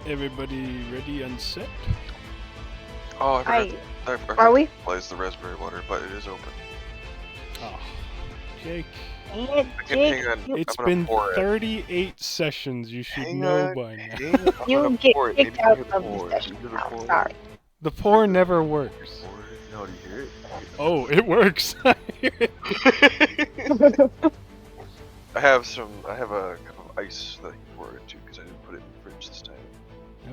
Everybody ready and set? Oh, I forgot. Are we? Plays the raspberry water, but it is open. Oh, Jake. Dang it, I can hang on. It's I'm gonna been pour it. 38 sessions. You should Hang know on, by now. hang on, I'm You gonna get pour it. kicked Maybe out you can of pour the it. session You can now. pour it. Sorry. The pour never works. Pour it. You know, do you hear it? Oh, it works. I hear it. I have a cup of ice that I can pour it to because I didn't put it in the fridge this time.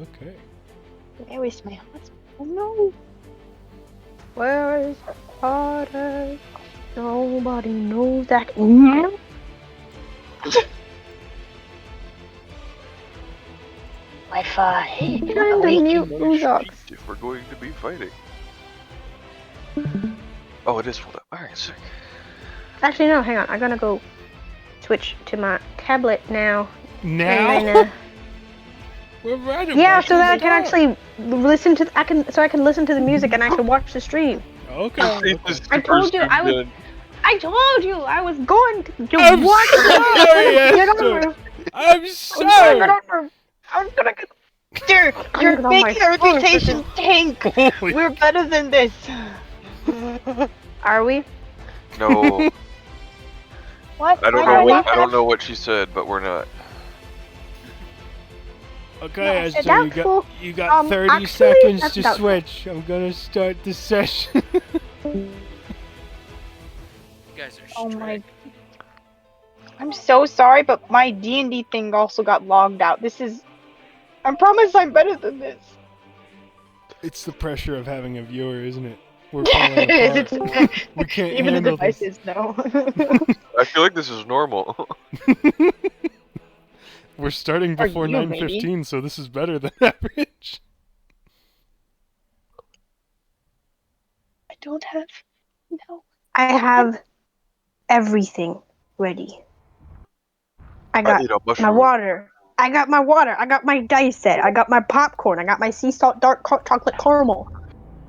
Okay. Where is my husband? Oh no. Where is Potter? Nobody knows that. Wi-Fi. Trying to mute Boondocks. If we're going to be fighting. Oh, it is full up. Alright, sick. Actually, no, hang on. I'm gonna go switch to my tablet now. Now? And then, We're right yeah, about so that I to can start. actually listen to. I can listen to the music and I can watch the stream. Okay. I told you I was. I told you I was going to I'm watch sorry, Get Esther. over. I'm Get sorry. over. I was gonna get. Dude, I'm you're gonna get on my making our phone for reputation tank. Holy. We're better than this. Are we? No, What? I don't Why know. do I I don't know what she said, but we're not. Okay, Esther, doubtful. you got 30 Actually, seconds that's to doubtful. switch. I'm gonna start the session. You guys are Oh strict. my. I'm so sorry, but my D&D thing also got logged out. This is. I promise I'm better than this. It's the pressure of having a viewer, isn't it? We're falling It is. apart. We can't Even the handle this. devices know. I feel like this is normal. We're starting Or before you, 9:15, so this is better than average. I don't have. No. I have everything ready. I got eat a my mushroom. water. I got my water. I got my dice set. I got my popcorn. I got my sea salt dark chocolate caramel.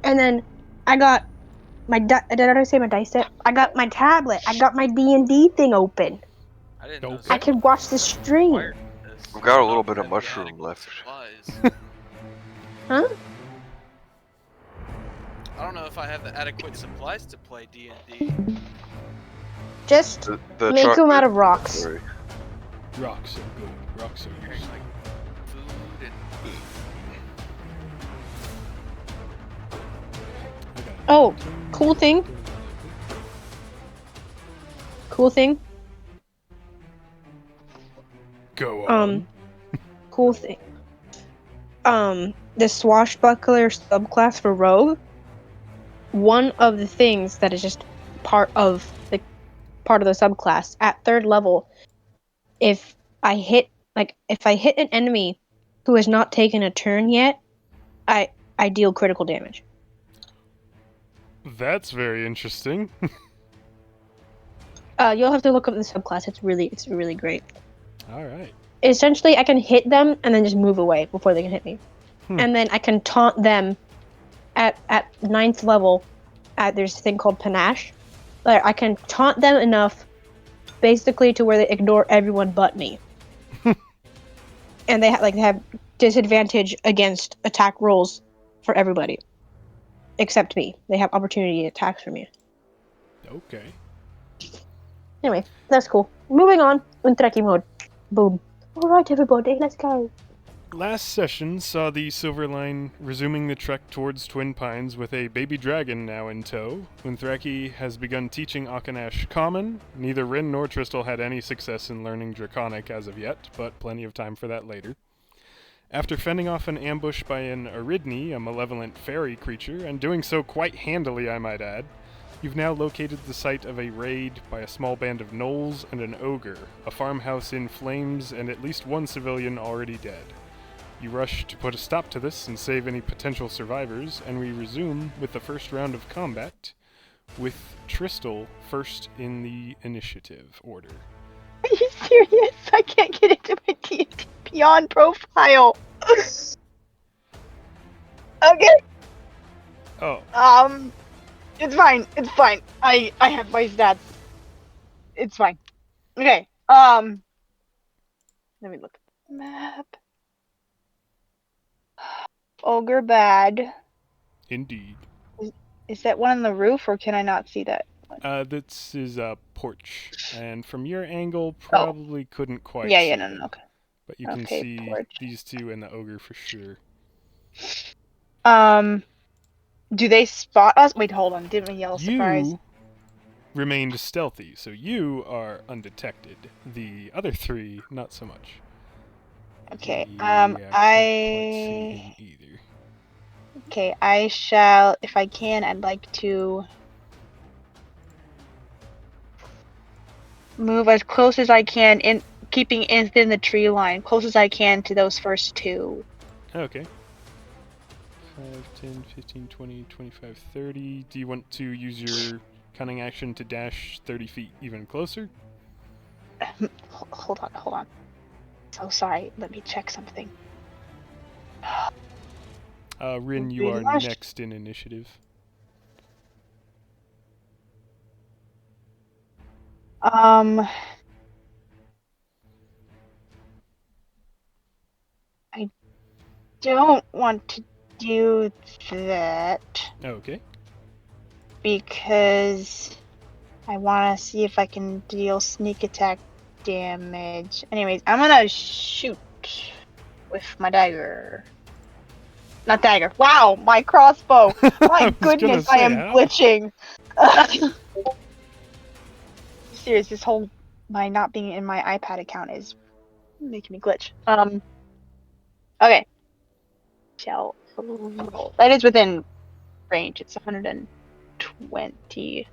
And then I got my did I say my dice set? I got my tablet. I got my D&D thing open. I didn't know. Okay. I can watch the stream. required this. We've got a little Not bit of having mushroom adequate left. supplies. Huh? I don't know if I have the adequate supplies to play D&D. Just The make them chocolate- out of rocks. Sorry. Rocks are good. Rocks are Carrying useful. like food and Okay. Oh, cool thing. Cool thing. Go on. Cool thing. The swashbuckler subclass for rogue. One of the things that is just part of the subclass at 3rd level, if I hit an enemy who has not taken a turn yet, I deal critical damage. That's very interesting. You'll have to look up the subclass. It's really great. All right. Essentially, I can hit them and then just move away before they can hit me. And then I can taunt them at 9th level. There's a thing called panache. I can taunt them enough, basically, to where they ignore everyone but me. And they have disadvantage against attack rolls for everybody, except me. They have opportunity attacks for me. Okay. Anyway, that's cool. Moving on. Untreki mode. Boom. All right, everybody, let's go. Last session saw the Silver Line resuming the trek towards Twin Pines with a baby dragon now in tow. Unthreki has begun teaching Akanash Common. Neither Rin nor Tristal had any success in learning Draconic as of yet, but plenty of time for that later. After fending off an ambush by an Aridni, a malevolent fairy creature, and doing so quite handily, I might add, you've now located the site of a raid by a small band of gnolls and an ogre, a farmhouse in flames, and at least one civilian already dead. You rush to put a stop to this and save any potential survivors, and we resume with the first round of combat, with Tristal first in the initiative order. Are you serious? I can't get into my D&D Beyond profile. Okay. Oh, It's fine. It's fine. I have my stats. It's fine. Okay. Let me look at the map. ogre bad. Indeed. Is that one on the roof, or can I not see that? This is a porch, and from your angle, probably couldn't quite Yeah, see no, them. okay. But you can Okay, see porch. these two and the ogre for sure. Do they spot us? Wait, hold on. Didn't we yell surprise? You remained stealthy, so you are undetected. The other three, not so much. Okay. Yeah, can't quite see him either. Okay, I shall, if I can, I'd like to move as close as I can, in keeping within the tree line, close as I can to those first two. Okay. 5, 10, 15, 20, 25, 30. Do you want to use your cunning action to dash 30 feet even closer? Hold on. So sorry, let me check something. Rin, you are next in initiative. I don't want to do that Okay. because I want to see if I can deal sneak attack damage. Anyways, I'm gonna shoot with my dagger. Not dagger. Wow, my crossbow. My goodness, I am glitching. Serious, this whole my not being in my iPad account is making me glitch. Okay. Shall roll. That is within range. It's 120.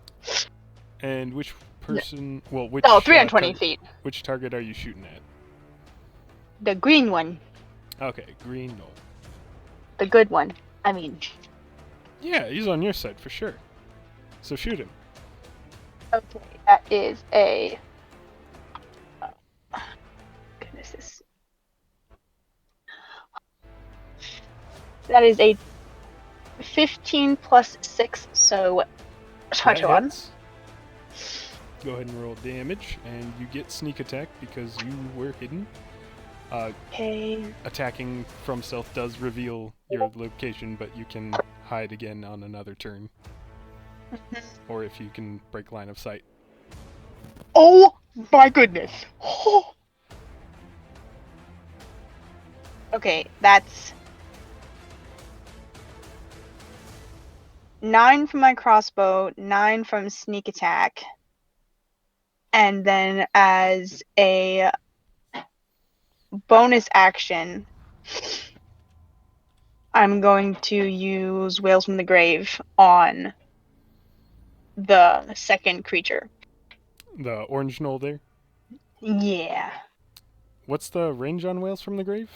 And which person? Well, which? 320 feet. Which target are you shooting at? The green one. Okay, green. No. The good one. I mean. Yeah, he's on your side for sure. So shoot him. Okay, that is a. Goodness, this. That is a 15 plus 6, so 21. Go ahead and roll damage, and you get sneak attack because you were hidden. Okay. Attacking from stealth does reveal your location, but you can hide again on another turn. Or if you can break line of sight. Oh my goodness. Okay, that's 9 from my crossbow, 9 from sneak attack, and then as a bonus action, I'm going to use Wails from the Grave on the second creature. The orange gnoll there? Yeah. What's the range on Wails from the Grave?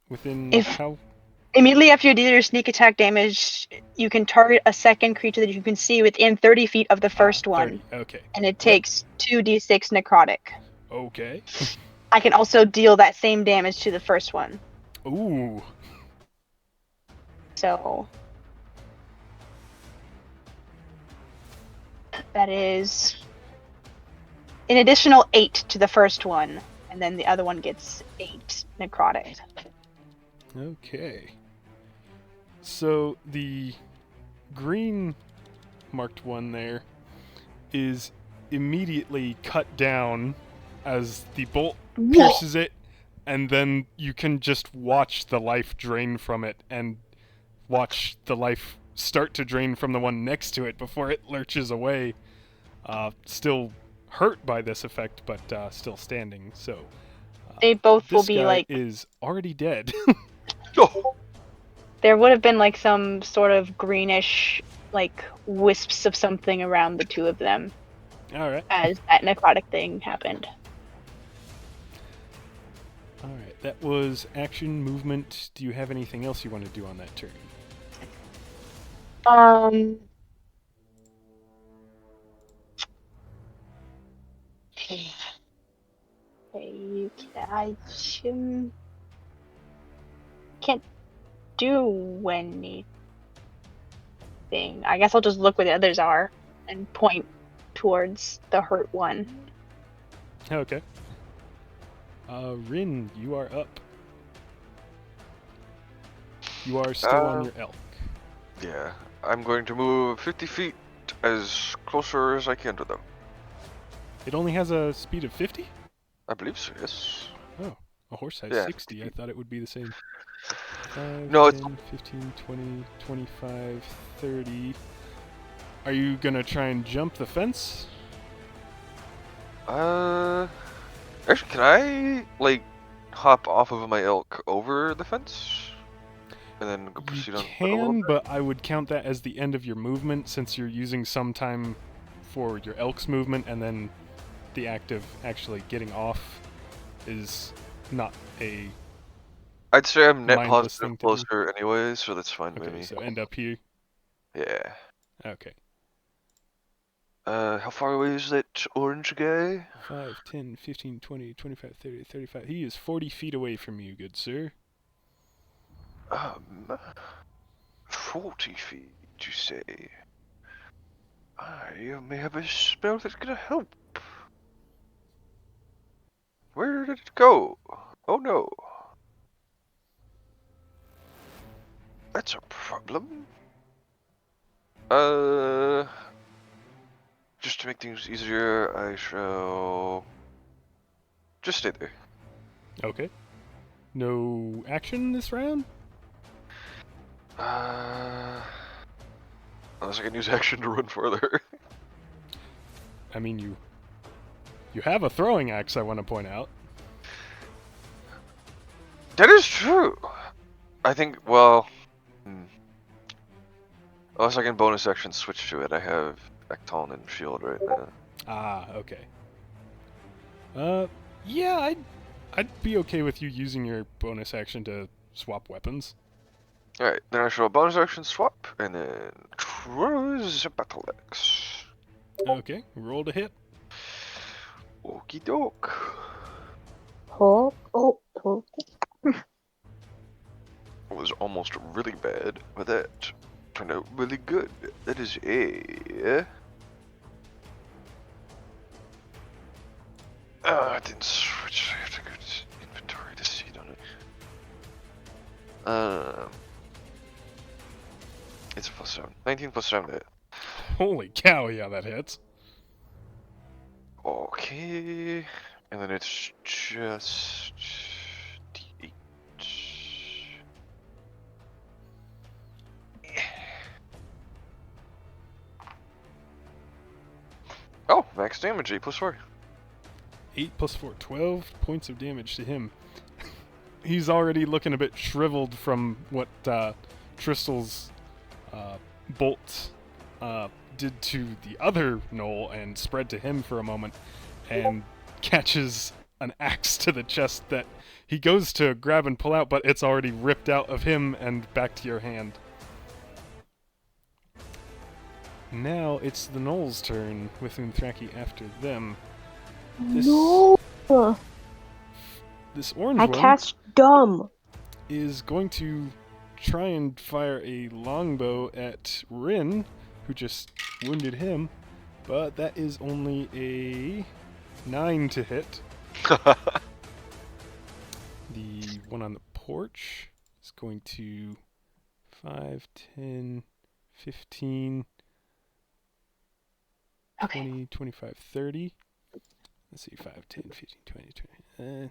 Within how? Immediately after you deal your sneak attack damage, you can target a second creature that you can see within 30 feet of the first 30. one. Okay. And it takes 2d6 necrotic. Okay. I can also deal that same damage to the first one. Ooh. So that is an additional 8 to the first one, and then the other one gets 8 necrotic. Okay. So the green marked one there is immediately cut down as the bolt pierces it, and then you can just watch the life drain from it and watch the life start to drain from the one next to it before it lurches away. Still hurt by this effect, but still standing. So they both will this be guy like is already dead. There would have been like some sort of greenish like wisps of something around the two of them. Alright. As that necrotic thing happened. Alright, that was action, movement. Do you have anything else you want to do on that turn? I can't do anything. I guess I'll just look where the others are and point towards the hurt one. Okay. Rin, you are up. You are still on your elk. Yeah, I'm going to move 50 feet as closer as I can to them. It only has a speed of 50? I believe so, yes. Oh, a horse has Yeah, 60. I thought it would be the same. 5, No, it's 10, 15, 20, 25, 30. Are you gonna try and jump the fence? Actually, can I like hop off of my elk over the fence and then go You proceed on foot a little can, bit? but I would count that as the end of your movement since you're using some time for your elk's movement, and then the act of actually getting off is not a I'd say I'm net mindless positive thing to do. closer anyway, so that's fine with Okay, me. so end up here. Yeah. Okay. How far away is that orange guy? 5, 10, 15, 20, 25, 30, 35. He is 40 feet away from you, good sir. 40 feet, you say? I may have a spell that's gonna help. Where did it go? Oh no. That's a problem. Just to make things easier, I shall just stay there. Okay. No action this round? Unless I can use action to run further. I mean, you have a throwing axe, I want to point out. That is true. I think, well, unless I can bonus action switch to it, I have Ecton and Shield right now. Ah, okay. Yeah, I'd be okay with you using your bonus action to swap weapons. Alright, then I shall bonus action swap, and then cruise battle axe. Okay, roll to hit. Okie doke. Oh. It was almost really bad, but that turned out really good. That is a... I didn't switch. I have to go to inventory to see it on it. It's a +7. 19 +7 to hit. Holy cow, yeah, that hits. Okay. And then it's just... D8. Oh, max damage, 8 +4. 8 plus 4, 12 points of damage to him. He's already looking a bit shriveled from what Tristel's bolt did to the other gnoll and spread to him for a moment, and catches an axe to the chest that he goes to grab and pull out, but it's already ripped out of him and back to your hand. Now it's the gnoll's turn, with Unthraki after them. No! This orange I one cast dumb. is going to try and fire a longbow at Rin, who just wounded him, but that is only a 9 to hit. The one on the porch is going to 5, 10, 15, 20, 25, 30. Let's see, 5, 10, 15, 20, 20.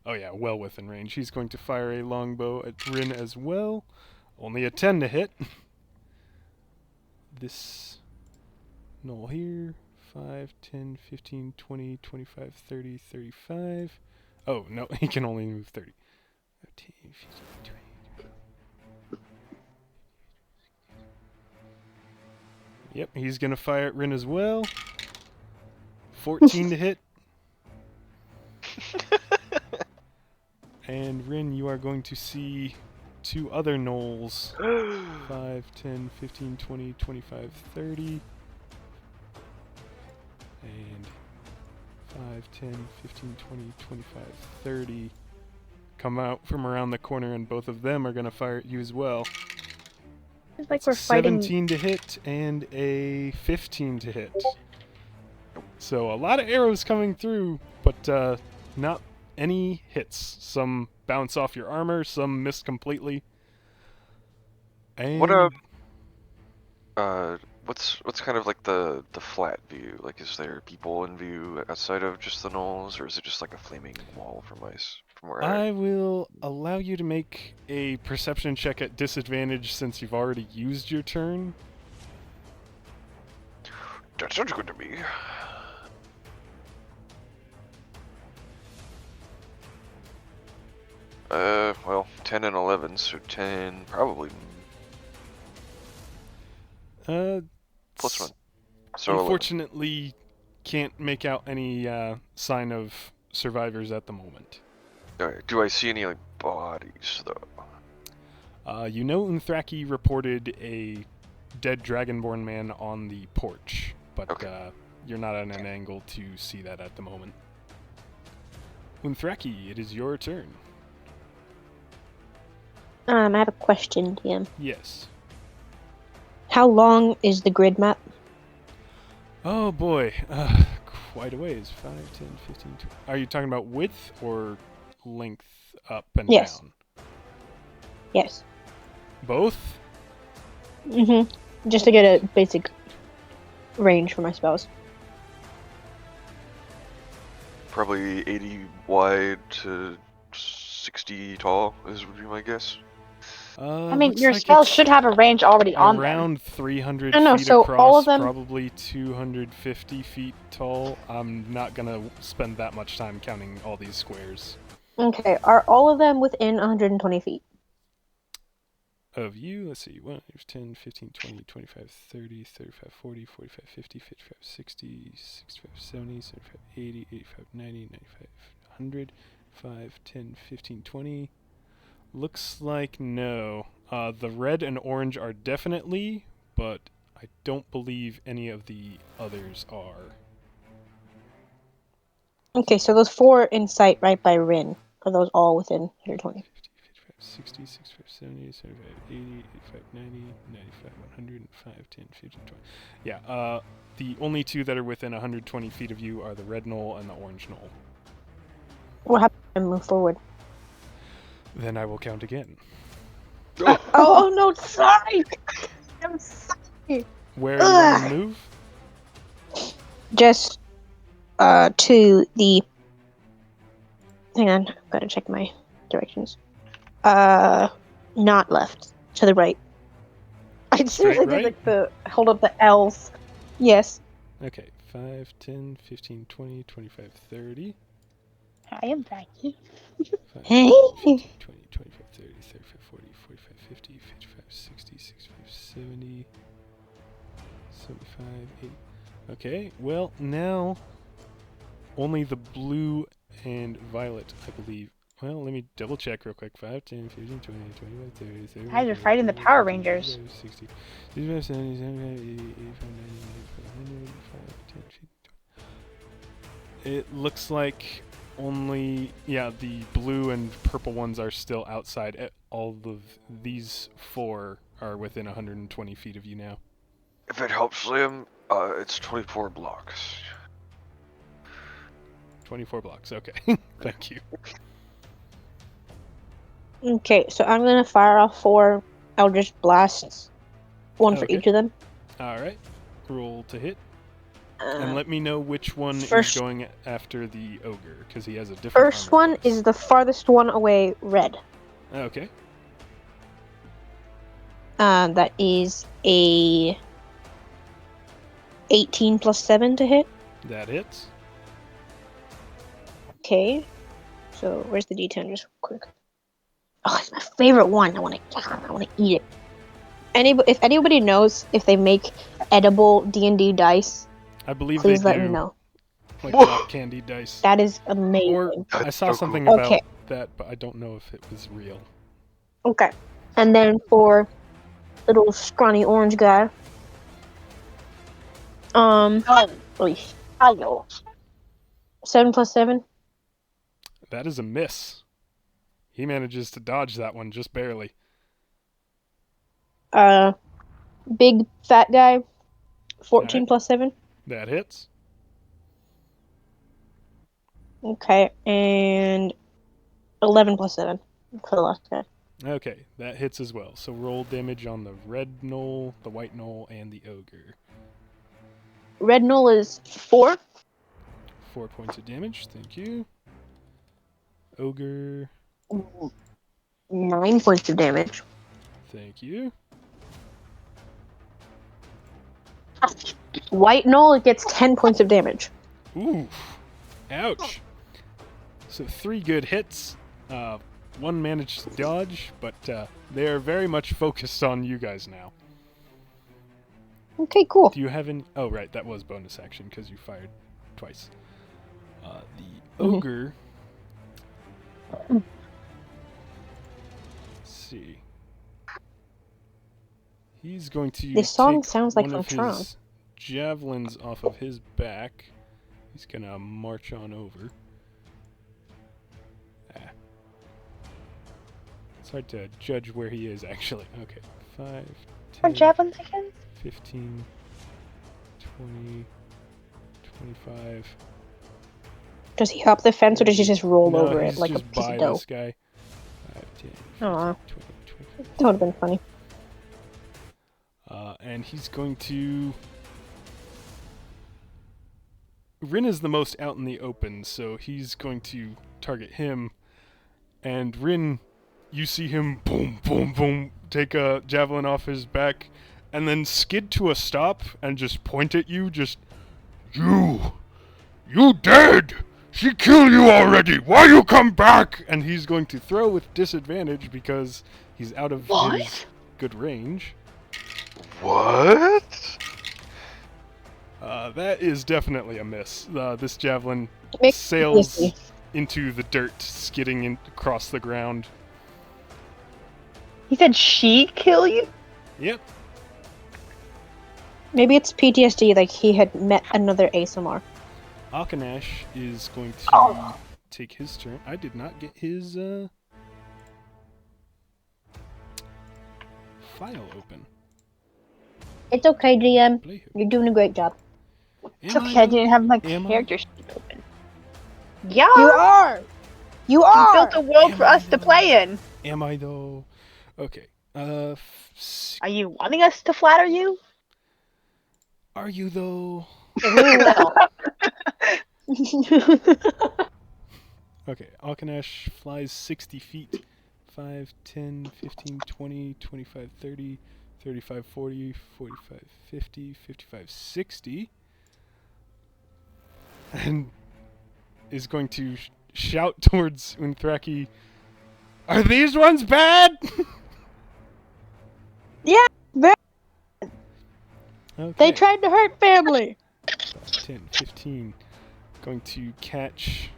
Oh yeah, well within range. He's going to fire a longbow at Rin as well. Only a 10 to hit. This gnoll here. 5, 10, 15, 20, 25, 30, 35. Oh, no, he can only move 30. 15, 15, 20. Yep, he's going to fire at Rin as well. 14 to hit. And Rin, you are going to see two other gnolls. 5, 10, 15, 20, 25, 30. And 5, 10, 15, 20, 25, 30. Come out from around the corner, and both of them are going to fire at you as well. It's like we're fighting. 17 to hit and a 15 to hit. So a lot of arrows coming through, but not any hits. Some bounce off your armor, some miss completely. And What what's kind of like the flat view? Like, is there people in view outside of just the gnolls, or is it just like a flaming wall from where I will allow you to make a perception check at disadvantage since you've already used your turn. That sounds good to me. Well, 10 and 11, so 10 probably plus one. So 11. Unfortunately, can't make out any sign of survivors at the moment. Alright, do I see any like bodies though? You know Unthraki reported a dead dragonborn man on the porch, but Okay. you're not at an angle to see that at the moment. Unthraki, it is your turn. I have a question, DM. Yes. How long is the grid map? Oh boy, quite a ways. 5, 10, 15, 20. Are you talking about width or length up and Yes. down? Yes. Both? Just to get a basic range for my spells. Probably 80 wide to 60 tall would be my guess. I mean, Looks your like spells it's should have a range already on them. around 300 I know, feet so across, all of them- probably 250 feet tall. I'm not gonna spend that much time counting all these squares. Okay, are all of them within 120 feet? Of you, let's see, 1, 10, 15, 20, 25, 30, 35, 40, 45, 50, 55, 60, 65, 70, 75, 80, 85, 90, 95, 100, 5, 10, 15, 20. Looks like no. The red and orange are definitely, but I don't believe any of the others are. Okay, so those 4 in sight right by Rin, are those all within 120? 50, 55, 60, 65, 70, 75, 80, 85, 90, 95, 100, 5, 10, 15, 20. Yeah, the only 2 that are within 120 feet of you are the red knoll and the orange knoll. What happens when I move forward? Then I will count again. Oh no, sorry! I'm sorry! Where are you going to move? Just, to the... Hang on, gotta check my directions. Not left. To the right. I seriously right? did like the... hold up the L's. Yes. Okay, 5, 10, 15, 20, 25, 30. I am Becky. 5, Hey! 10, 15, 20, 25, 30, 35, 40, 45, 50, 55, 60, 65, 70, 75, 80. Okay, well, now only the blue and violet, I believe. Well, let me double check real quick. 5, 10, 15, 20, 25, 30, 35, Guys are fighting the 40, Power 50, Rangers. 55, 60, 65, 70, 75, 80, 85, 90, 95, 100, 5, 10, 15, 20. It looks like only, yeah, the blue and purple ones are still outside. All of these 4 are within 120 feet of you now. If it helps, Liam, it's 24 blocks. 24 blocks, okay. Thank you. Okay, so I'm gonna fire off 4 Eldritch Blasts. 1 for Okay. each of them. Alright, roll to hit. And let me know which one first- is going after the ogre, because he has a different First armor one class. is the farthest one away, red. Okay, That is a 18 plus 7 to hit. that hits. Okay. So where's the D10 just quick? Oh, it's my favorite one. I want to eat it. If anybody knows if they make edible D&D dice, I believe please they let do, me know. like rock candy dice. That is amazing. Or I That's saw so something cool. about Okay. that, but I don't know if it was real. Okay. And then for little scrawny orange guy, Oh, oy, hello. 7 plus 7. That is a miss. He manages to dodge that one just barely. Big fat guy, 14 Alright. plus 7. That hits. Okay, and 11 plus 7 for the last guy. Okay, that hits as well. So roll damage on the red gnoll, the white gnoll, and the ogre. Red null is 4. 4 points of damage. Thank you. Ogre. 9 points of damage. Thank you. White null gets 10 points of damage. Ooh. Ouch. So 3 good hits. 1 managed to dodge, but they are very much focused on you guys now. Okay, cool. Do you have any... Oh, right, that was bonus action because you fired twice. The ogre... Let's see. He's going to This song take sounds like one from of Tron. his javelins off of his back. He's going to march on over. It's hard to judge where he is, actually. Okay, 5, Or 10, javelins again? 15, 20, 25. Does he hop the fence or does he just roll No, over he's it like a just piece by of dough? this guy. 5, 10, 15, Aw. 20, 25. That would have been funny. And he's going to... Rin is the most out in the open, so he's going to target him. And Rin, you see him boom, boom, boom, take a javelin off his back, and then skid to a stop and just point at you, just... You dead! She killed you already! Why you come back? And he's going to throw with disadvantage because he's out of his good range. What? That is definitely a miss. This javelin Make sails PTSD. into the dirt, skidding across the ground. He said she kill you? Yep. Maybe it's PTSD, like he had met another ASMR. Akanash is going to take his turn. I did not get his file open. It's okay, GM. Play who? You're doing a great job. It's okay, I didn't have my Am I? character sheet open. Yeah! You are! You You are! built a world for us to play in. Am I though? Okay. Are you wanting us to flatter you? Are you though? We will. Okay, Akanash flies 60 feet. 5, 10, 15, 20, 25, 30, 35, 40, 45, 50, 55, 60. And is going to shout towards Unthraki, "Are these ones bad?" Yeah, very- Okay. they tried to hurt family. 10, 15. Going to catch...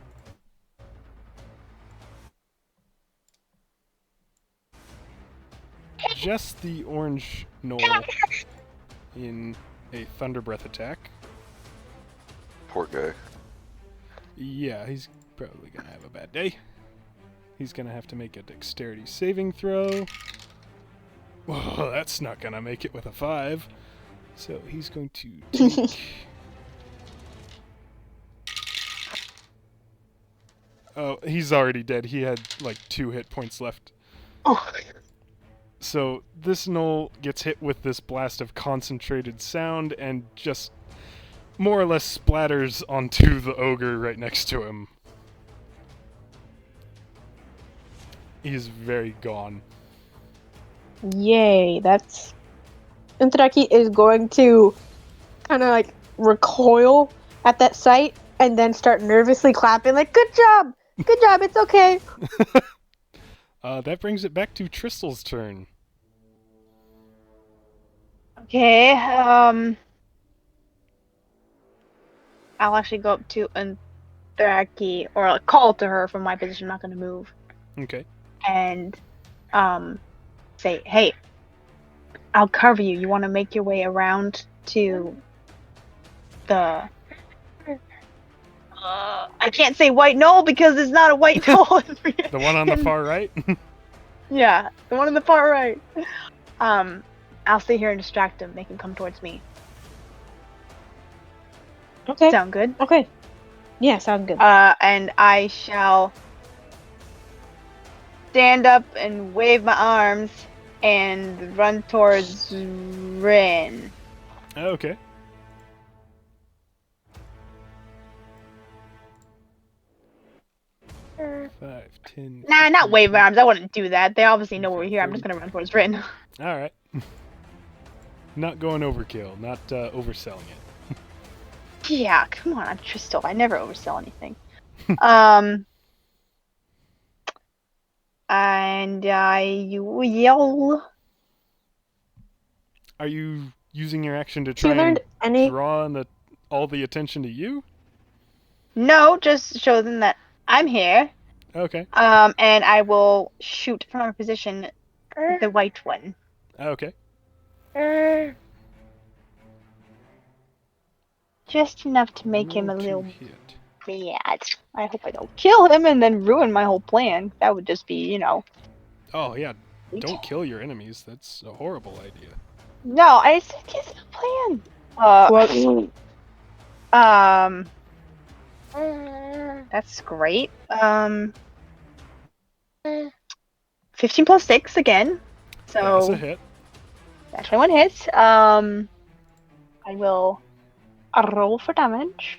just the orange gnoll in a Thunder Breath attack. Poor guy. Yeah, he's probably gonna have a bad day. He's gonna have to make a dexterity saving throw. Whoa, that's not gonna make it with a 5. So he's going to take... Oh, he's already dead. He had like 2 hit points left. Oh, So this gnoll gets hit with this blast of concentrated sound and just more or less splatters onto the ogre right next to him. He's very gone. Yay, that's... Unthraki is going to kind of like recoil at that sight and then start nervously clapping like, good job, it's okay. That brings it back to Tristel's turn. Okay, I'll actually go up to Unthraki, or I'll call to her from my position, I'm not gonna move, Okay. and say, hey, I'll cover you. You want to make your way around to the... I can't say white knoll because it's not a white knoll. The one on the far right? Yeah, the one on the far right. I'll stay here and distract him. Make him come towards me. Okay. Sound good? Okay. Yeah, sounds good. And I shall stand up and wave my arms and run towards Rin. Okay. Five, 10. Nah, not 15, wave my 20. arms. I wouldn't do that. They obviously know we're Okay, here. I'm just gonna run towards Rin. All right. Not going overkill. Not overselling it. Yeah, come on, I'm Tristel. I never oversell anything. And I will. Are you using your action to Have you try and learned any? draw all the attention to you? No, just show them that I'm here. Okay. And I will shoot from our position the white one. Okay. Just enough to make him a Roll to little hit. mad. I hope I don't kill him and then ruin my whole plan. That would just be, Oh yeah. Don't kill your enemies. That's a horrible idea. No, I said it's a plan. That's great. 15 plus 6 again. That's So a hit. actually one hit. I will roll for damage.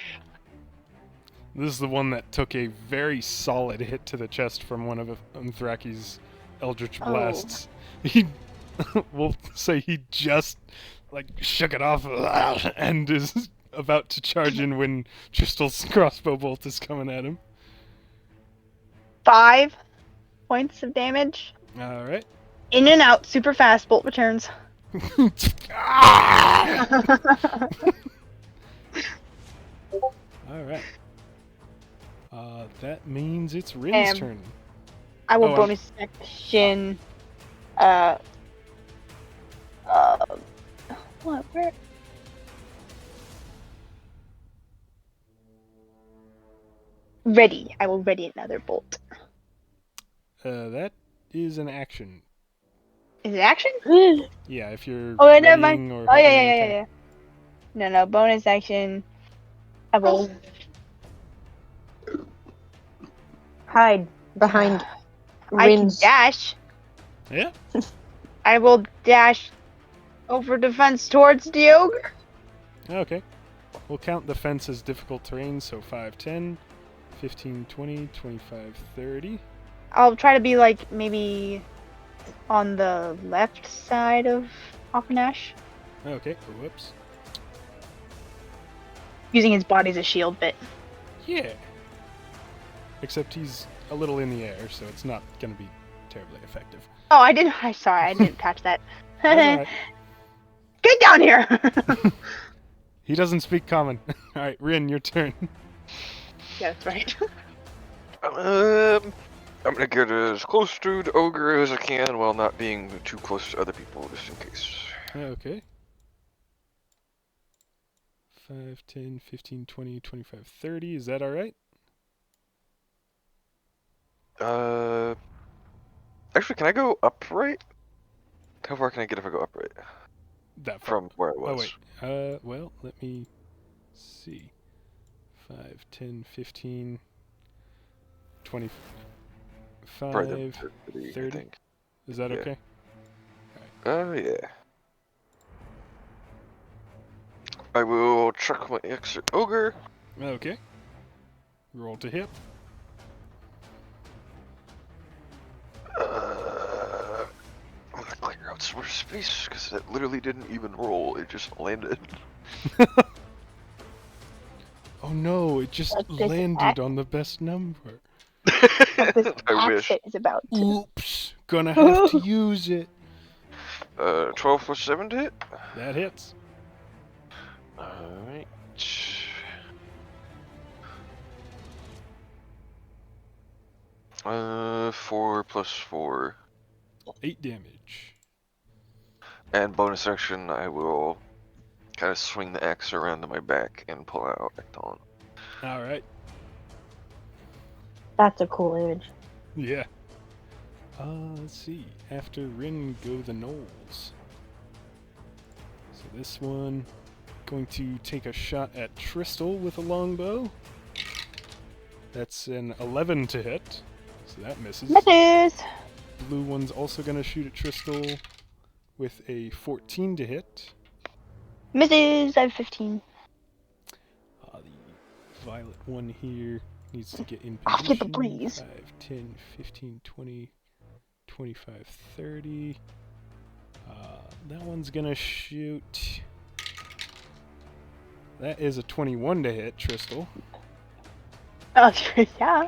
This is the one that took a very solid hit to the chest from one of Umthraki's Eldritch Oh. Blasts. He, we'll say he just, shook it off and is about to charge in when Tristel's crossbow bolt is coming at him. 5 points of damage. Alright. In and out, super fast, bolt returns. Alright. That means it's Rin's turn. I will Oh, bonus action. What? Where? Ready. I will ready another bolt. That is an action. Is it action? Yeah, if you're Oh, wait, never readying mind. or Oh, yeah, holding yeah, an yeah, attack. yeah. No, bonus action. I will. Hide behind I can Rin's. dash. Yeah? I will dash over the fence towards the ogre. Okay. We'll count the fence as difficult terrain, so 5, 10, 15, 20, 25, 30. I'll try to be like maybe on the left side of Akanash, Okay, whoops. using his body as a shield, but Yeah. Except he's a little in the air, so it's not going to be terribly effective. oh, I didn't. I'm sorry, I didn't catch that. That's alright. Get down here! He doesn't speak common. Alright, Rin, your turn. Yeah, that's right. I'm gonna get as close to the ogre as I can while not being too close to other people, just in case. Okay. 5, 10, 15, 20, 25, 30. Is that alright? Actually, can I go upright? How far can I get if I go upright? That far. From where I Oh, was. wait. Well, let me see. 5, 10, 15, 25, Probably 30, 30. I think. Is that Yeah. okay? Yeah. I will chuck my axe at ogre. Okay. Roll to hit. I'm gonna clear out some more space because that literally didn't even roll. It just landed. Oh no, it just Like this landed axe? on the best number. This I wish. accent is about to. Oops. Gonna have to use it. 12 plus 7 to hit. That hits. Alright. 4 plus 4. 8 damage. And bonus action, I will kind of swing the axe around to my back and pull out Ecton. Alright. That's a cool image. Yeah. Let's see. After Rin go the gnolls. So this one going to take a shot at Tristel with a longbow. That's an 11 to hit. So that misses. Misses! blue one's also going to shoot at Tristal with a 14 to hit. Misses. I have 15. The violet one here needs to get in I'll get the position. breeze. 5, 10, 15, 20, 25, 30. That one's going to shoot. That is a 21 to hit, Tristal. Oh, yeah.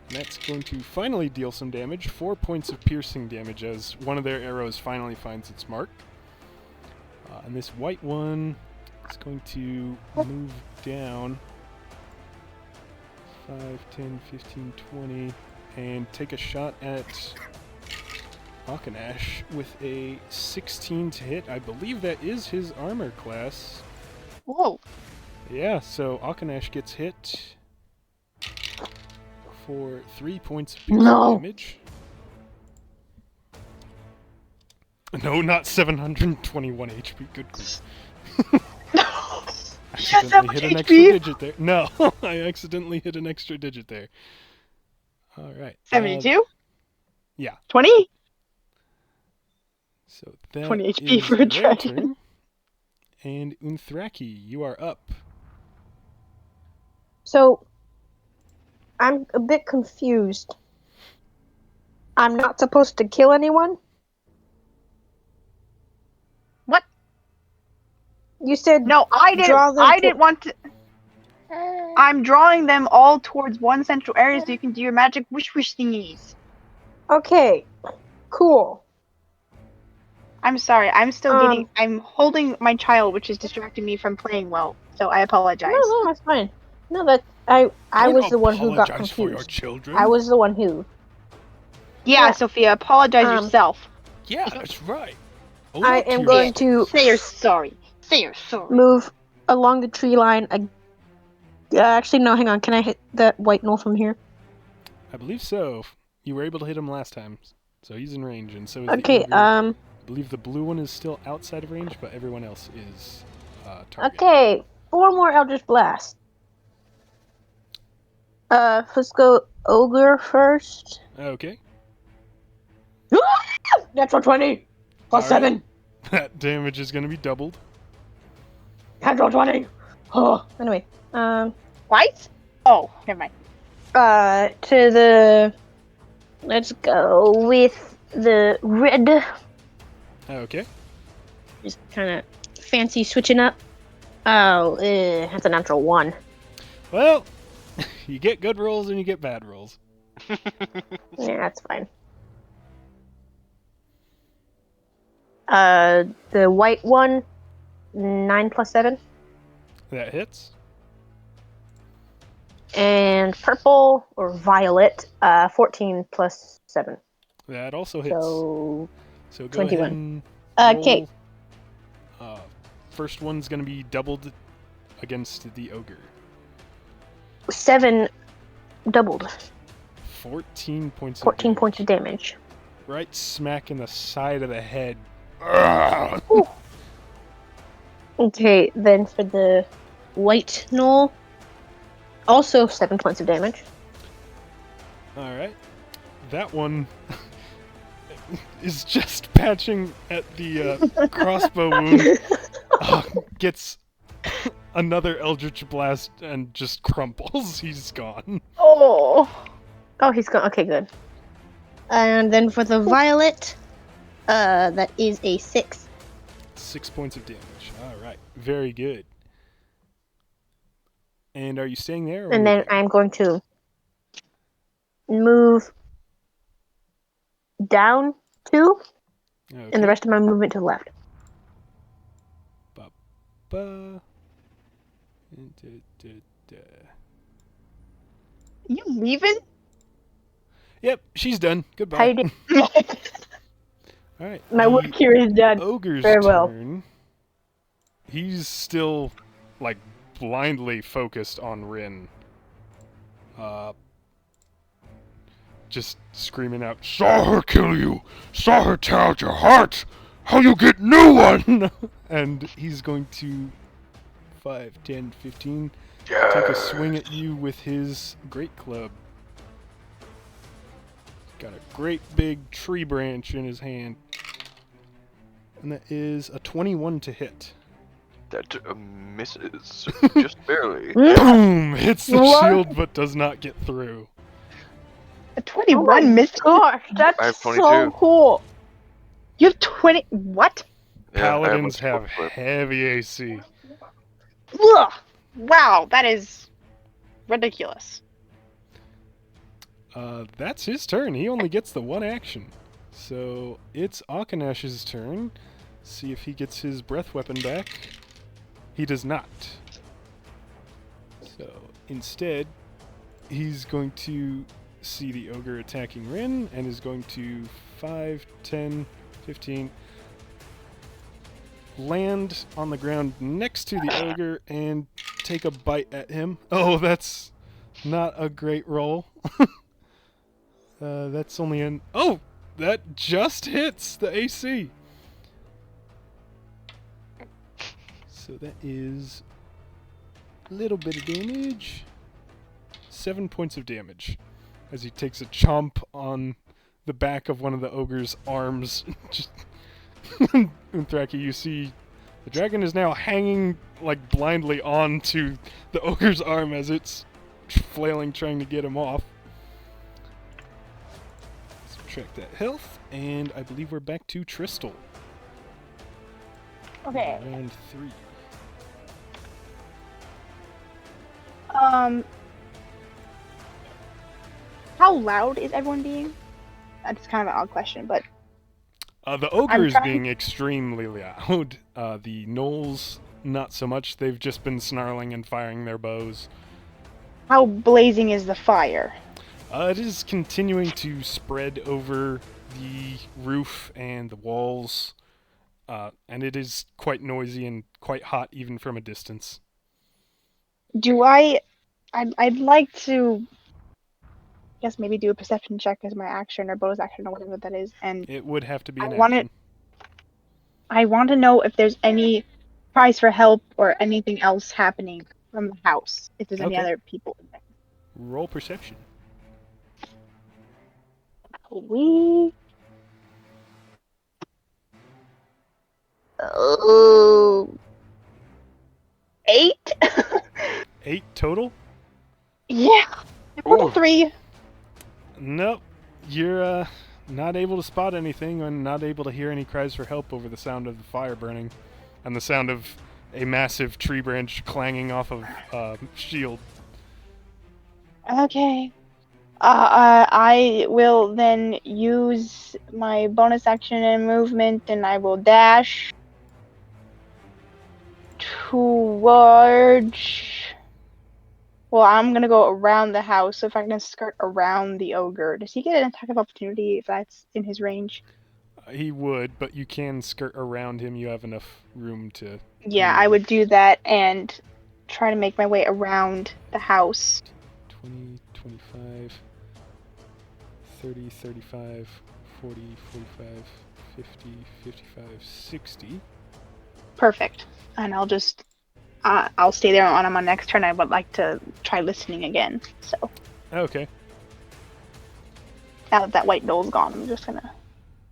And that's going to finally deal some damage. 4 points of piercing damage as one of their arrows finally finds its mark. And this white one is going to move down 5, 10, 15, 20, and take a shot at Akanash with a 16 to hit. I believe that is his armor class. Whoa. Yeah, so Akanash gets hit for 3 points of piercing damage. No, not 721 HP. Good grief. Accidentally hit an extra digit there. No, I accidentally hit an extra digit there. All right. 72? Yeah. 20? So that 20 HP is for a their dragon. turn. And Unthraki, you are up. So, I'm a bit confused. I'm not supposed to kill anyone? What? You said No, I draw didn't. them I to- didn't want to. I'm drawing them all towards one central area so you can do your magic wish thingies. Okay, cool. I'm sorry. I'm still Um, getting. I'm holding my child, which is distracting me from playing well. So I apologize. No, that's fine. No, that I Don't was the one who got apologize for your confused. children. I was the one who. Yeah, Yeah. Sophia, apologize Um, yourself. Yeah, that's right. Own I up to am your going mistake. to Say you're sorry. Say you're sorry. move along the tree line. Actually, no, hang on. Can I hit that white gnoll from here? I believe so. You were able to hit him last time, so he's in range, and so is Okay, the ogre. I believe the blue one is still outside of range, but everyone else is target. okay. 4 more Eldritch Blast. Let's go Ogre first. Okay. Natural 20. Plus All right. 7. That damage is going to be doubled. Natural 20. Oh. Anyway, White? Oh, never mind. to the... Let's go with the red. Okay. Just kind of fancy switching up. Oh, that's a natural 1. Well, you get good rolls and you get bad rolls. Yeah, that's fine. The white one, 9 plus 7. That hits. And purple, or violet, 14 plus 7. That also hits. So, So go 21. ahead and roll. okay. First one's going to be doubled against the ogre. 7 doubled. 14 points of 14 damage. points of damage. Right smack in the side of the head. Okay, then for the white gnoll, also 7 points of damage. Alright. That one is just patching at the crossbow wound. Gets another Eldritch Blast and just crumples. He's gone. Oh. Oh, he's gone. Okay, good. And then for the violet, that is a 6. 6 points of damage. Alright. Very good. And are you staying there? Or And then moving? I'm going to move down 2, Okay. and the rest of my movement to the left. Ba. You leaving? Yep, she's done. Goodbye. How you doing? Alright. My the work here is done. ogre's Very well. turn. He's still, like, blindly focused on Rin. Just screaming out, "Saw her kill you! Saw her tear out your heart! How you get new one?" And he's going to 5, 10, 15 take a swing at you with his great club. got a great big tree branch in his hand. And that is a 21 to hit. That misses just barely. Boom! Hits the What? shield but does not get through. A 21 missed. Gosh, that's I have so 22. cool. You have 20. What? Yeah, I Paladins have have much more. heavy AC. Ugh. Wow, that is ridiculous. That's his turn. He only gets the one action. So it's Akanash's turn. See if he gets his breath weapon back. He does not. So instead, he's going to see the ogre attacking Rin and is going to 5, 10, 15 land on the ground next to the ogre and take a bite at him. Oh, that's not a great roll. That's only an... Oh! That just hits the AC! So that is a little bit of damage. 7 points of damage. As he takes a chomp on the back of one of the ogre's arms. Just... Unthraki, you see the dragon is now hanging like blindly onto the ogre's arm as it's flailing trying to get him off. Subtract that health, and I believe we're back to Tristal. Okay. Round 3. How loud is everyone being? That's kind of an odd question, but The ogre I'm is trying- being extremely loud. The gnolls, not so much. They've just been snarling and firing their bows. how blazing is the fire? It is continuing to spread over the roof and the walls, and it is quite noisy and quite hot even from a distance. I'd like to, I guess maybe do a perception check as my action or bonus action or whatever that is, and It would have to be an I want action. I want to know if there's any cries for help or anything else happening from the house. If there's any Okay. other people in there. Roll perception. We. Oh. 8? 8 total? Yeah. I rolled Ooh. 3. Nope. You're not able to spot anything and not able to hear any cries for help over the sound of the fire burning and the sound of a massive tree branch clanging off of shield. Okay. I will then use my bonus action and movement, and I will dash towards. Well, I'm gonna go around the house, so if I can skirt around the ogre, does he get an attack of opportunity if that's in his range? He would, but you can skirt around him. You have enough room to... Yeah, I would do that and try to make my way around the house. 20, 25, 30, 35, 40, 45, 50, 55, 60. Perfect. And I'll just, I'll stay there on my next turn. I would like to try listening again. So Okay. now that that white knoll's gone, I'm just gonna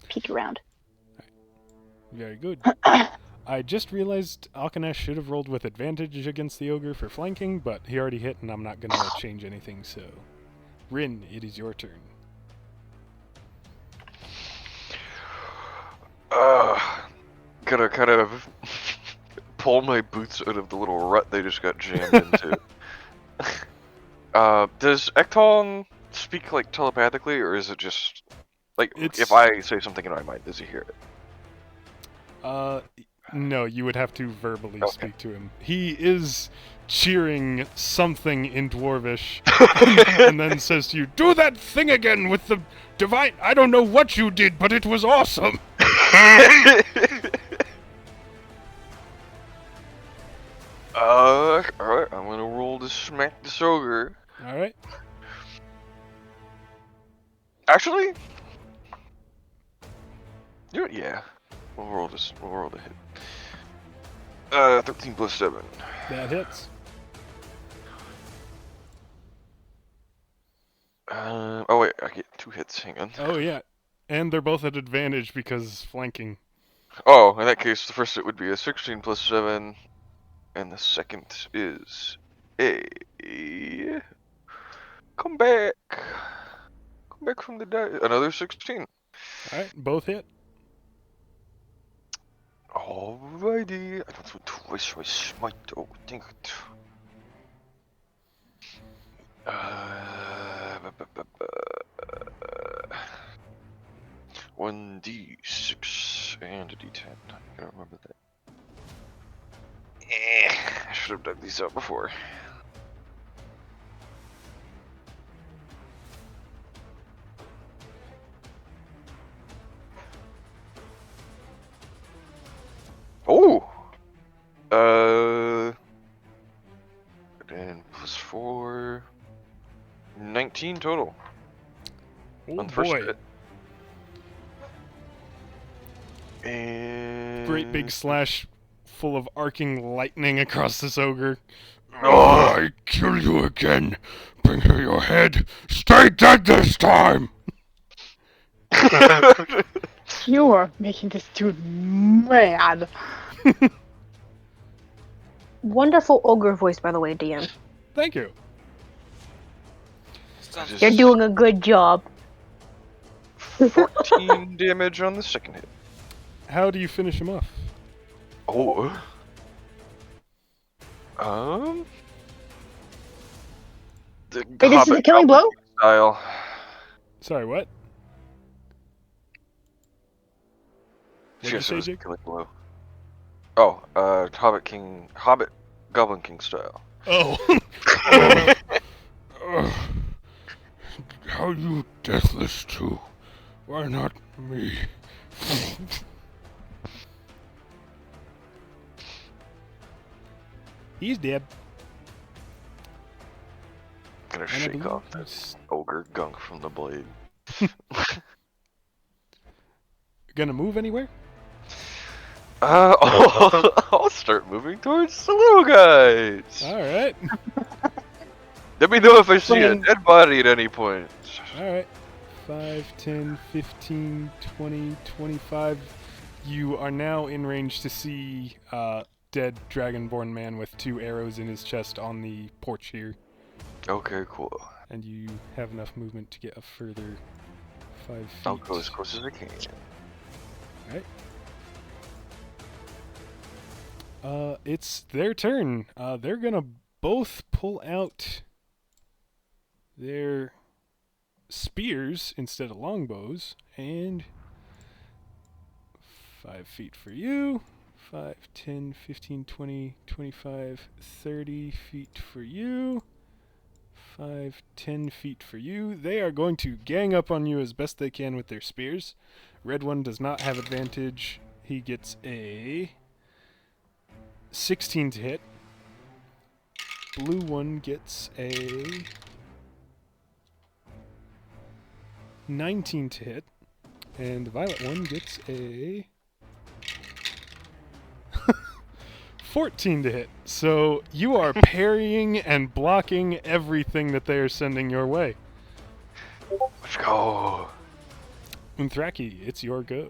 peek around. Very good. I just realized Akanesh should have rolled with advantage against the ogre for flanking, but he already hit and I'm not going to change anything, so... Rin, it is your turn. Gonna kind of pull my boots out of the little rut they just got jammed into. Does Ekton speak like telepathically, or is it just like if I say something in my mind, does he hear it? No, you would have to verbally Okay. speak to him. He is cheering something in Dwarvish, and then says to you, "Do that thing again with the divine... I don't know what you did, but it was awesome!" Alright, I'm gonna roll to smack this ogre. Alright. Actually, you know what, yeah. We'll roll the hit. 13 plus 7. That hits. Oh wait, I get 2 hits. Hang on. Oh yeah, and they're both at advantage because flanking. Oh, in that case, the first hit would be a 16 plus 7, and the second is a come back. Come back from the die. Another 16. All right, both hit. Alrighty. I don't want twice my smite. Oh, dang it. 1d6 and a d10. I gotta remember that. I should have dug these out before. Oh! And plus 4. 19 total. Oh On the first boy! hit. And Great big slash full of arcing lightning across this ogre. I kill you again. Bring her your head. Stay dead this time. You are making this dude mad. Wonderful ogre voice, by the way, DM. Thank you. Sounds You're doing a good job. 14 damage on the second hit. How do you finish him off? Oh. The Wait, this is a Hobbit killing blow? Goblin style. Sorry, what? What'd you Yes, it say, was a Jake? killing blow. Oh, Hobbit Goblin King style. Oh. How you deathless too? Why not me? He's dead. Gonna And I shake believe off that that's ogre gunk from the blade. gonna move anywhere? I'll start moving towards the little guys. Alright. Let me know if I see a Swinging. dead body at any point. Alright. 5, 10, 15, 20, 25. You are now in range to see dead dragonborn man with 2 arrows in his chest on the porch here. Okay, cool. And you have enough movement to get a further 5 feet. I'll go as close as I can. Alright. It's their turn. They're gonna both pull out their spears instead of longbows, and 5 feet for you, 5, 10, 15, 20, 25, 30 feet for you, 5, 10 feet for you. They are going to gang up on you as best they can with their spears. Red one does not have advantage. He gets a 16 to hit. Blue one gets a 19 to hit. And the violet one gets a 14 to hit. So you are parrying and blocking everything that they are sending your way. Let's go. Unthraki, it's your go.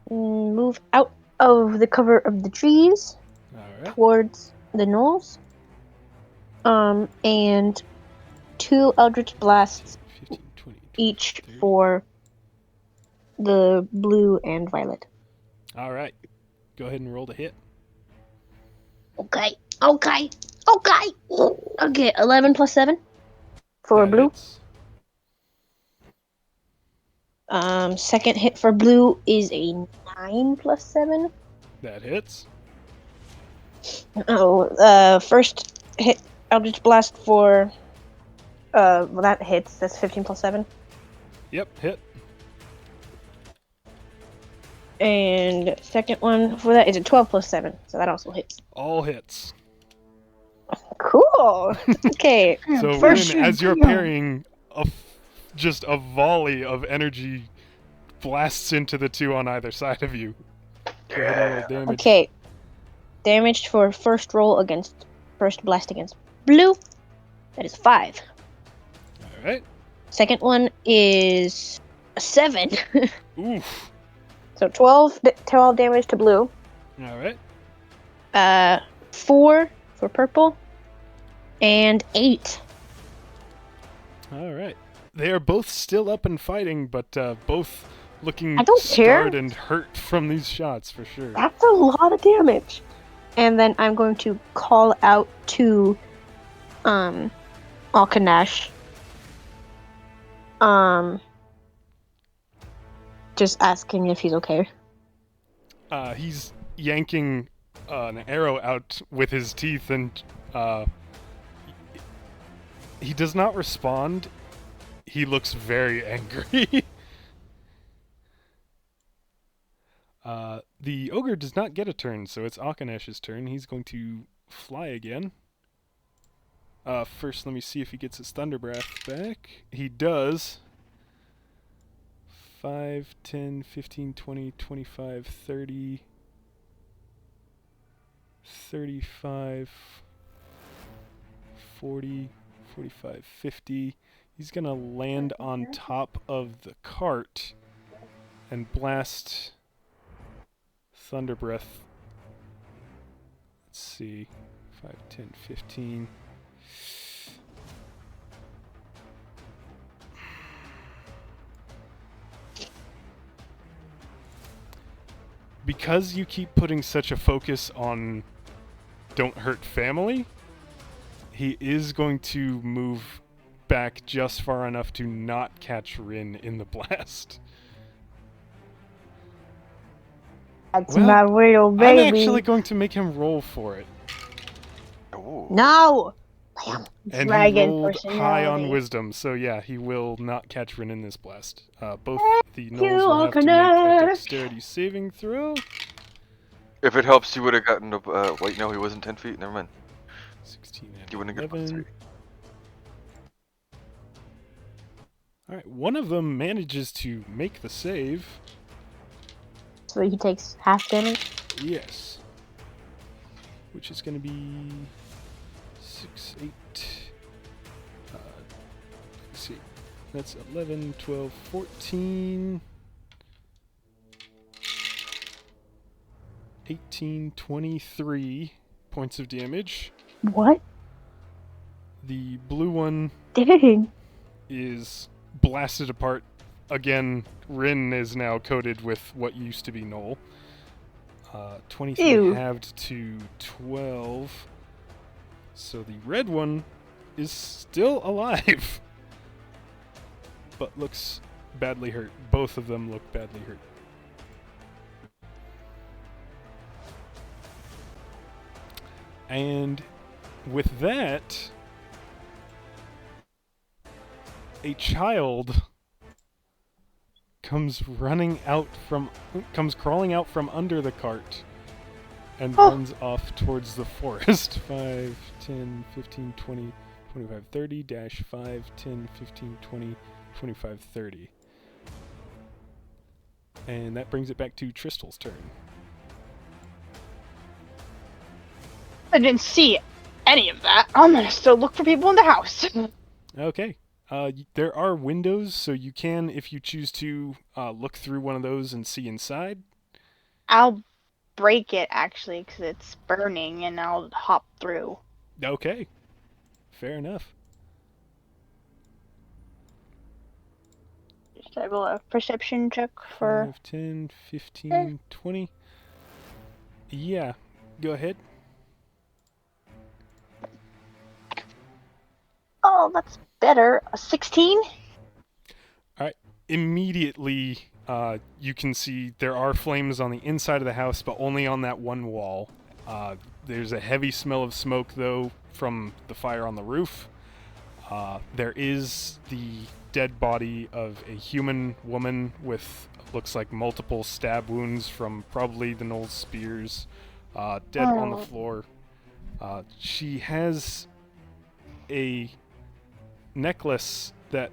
move out of the cover of the trees Alright. towards the gnolls. And 2 Eldritch Blasts 15, 20, each 30. for the blue and violet. Alright. Go ahead and roll to hit. Okay. 11 plus 7 for That blue. hits. Second hit for blue is a 9 plus 7. That hits. First hit Eldritch Blast for well, that hits. That's 15 plus 7. Yep, hit. And second one for that is a 12 plus 7, so that also hits. All hits. Cool. Okay. So First Rin, as you're yeah. parrying, just a volley of energy blasts into the 2 on either side of you. Go ahead and roll damage. Okay. Damaged for first blast against blue. That is 5. right. Second one is a 7. Oof. So 12 damage to blue. All right. 4 for purple. And 8. All right. They are both still up and fighting, but both looking I don't scarred care. and hurt from these shots for sure. That's a lot of damage. And then I'm going to call out to Alkanash. Just asking if he's okay. He's yanking an arrow out with his teeth, and he does not respond. He looks very angry. The ogre does not get a turn, so it's Akanesh's turn. He's going to fly again. First, let me see if he gets his Thunder Breath back. He does. 5, 10, 15, 20, 25, 30, 35, 40, 45, 50. He's going to land on top of the cart and blast Thunder Breath. Let's see. 5, 10, 15. Because you keep putting such a focus on don't hurt family, he is going to move back just far enough to not catch Rin in the blast. That's Well, my real I'm baby. actually going to make him roll for it. Ooh. No! And Dragon he rolled high on personality. wisdom, so yeah, he will not catch Rin in this blast. Both the you, gnolls will have to make a Alkanash. dexterity saving throw. If it helps, he would have gotten a. Wait, no, he wasn't 10 feet. Never mind. 16 He and wouldn't have got 11. 3. Alright, one of them manages to make the save. So he takes half damage. Yes. Which is going to be 6, 8. Let's see. That's 11, 12, 14. 18, 23 points of damage. What? The blue one Dang. is blasted apart. Again, Rin is now coated with what used to be Gnoll. 23 Ew. halved to 12. So the red one is still alive. But looks badly hurt. Both of them look badly hurt. And with that, a child comes crawling out from under the cart and runs off towards the forest. 5, 10, 15, 20, 25, 30, dash 5, 10, 15, 20, 25, 30. And that brings it back to Tristal's turn. I didn't see any of that. I'm gonna still look for people in the house. Okay. There are windows, so you can, if you choose to, look through one of those and see inside. I'll break it actually because it's burning, and I'll hop through. Okay. Fair enough. Should I roll a perception check for? 5, 10, 15, 20. Yeah. Go ahead. Oh, that's better. A 16. Immediately, you can see there are flames on the inside of the house, but only on that one wall. There's a heavy smell of smoke, though, from the fire on the roof. There is the dead body of a human woman with, looks like, multiple stab wounds from probably the Gnoll's spears, dead on the floor. She has a necklace that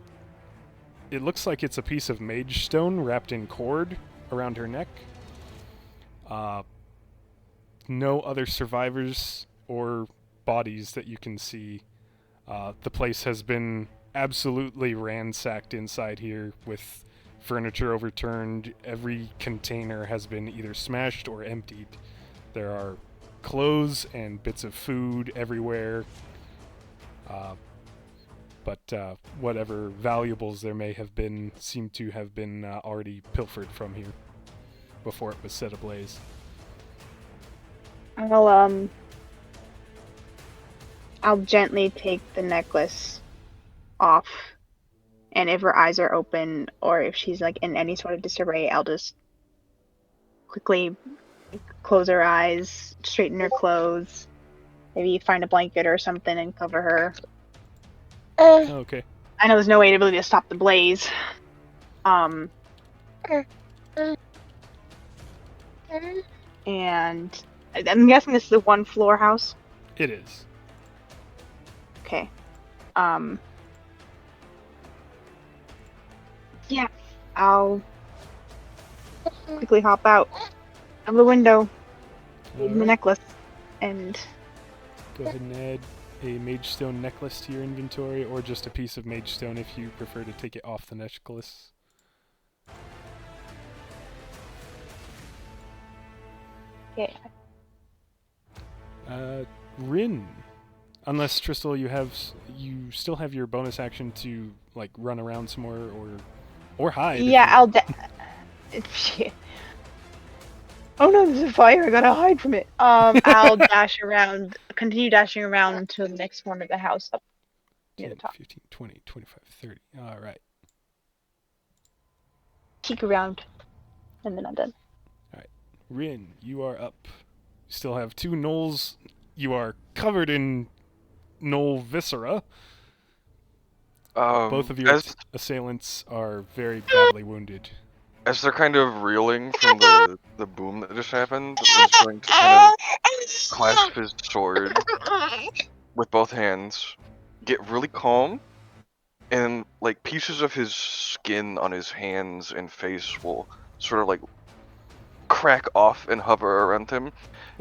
it looks like it's a piece of mage stone wrapped in cord around her neck. No other survivors or bodies that you can see. The place has been absolutely ransacked inside here with furniture overturned. Every container has been either smashed or emptied. There are clothes and bits of food everywhere. But whatever valuables there may have been seem to have been already pilfered from here before it was set ablaze. I'll gently take the necklace off, and if her eyes are open or if she's like in any sort of disarray, I'll just quickly close her eyes, straighten her clothes, maybe find a blanket or something and cover her. Okay. I know there's no way to really stop the blaze. And I'm guessing this is a one floor house. It is. Okay. Yeah. I'll quickly hop out of the window, hold the Alright. necklace, and Go ahead and add a mage stone necklace to your inventory, or just a piece of mage stone if you prefer to take it off the necklace. okay. Rin. Unless Tristal, you still have your bonus action to like run around some more or hide. Yeah, I'll. Shit. Oh no, there's a fire! I gotta hide from it. I'll dash around, continue dashing around to the next corner of the house up near 10, the top. 15, 20, 25, 30. All right. Peek around, and then I'm done. Rin, you are up. You still have 2 gnolls. You are covered in gnoll viscera. Both of your assailants are very badly wounded. As they're kind of reeling from the boom that just happened, he's going to kind of clasp his sword with both hands, get really calm, and like pieces of his skin on his hands and face will sort of like crack off and hover around him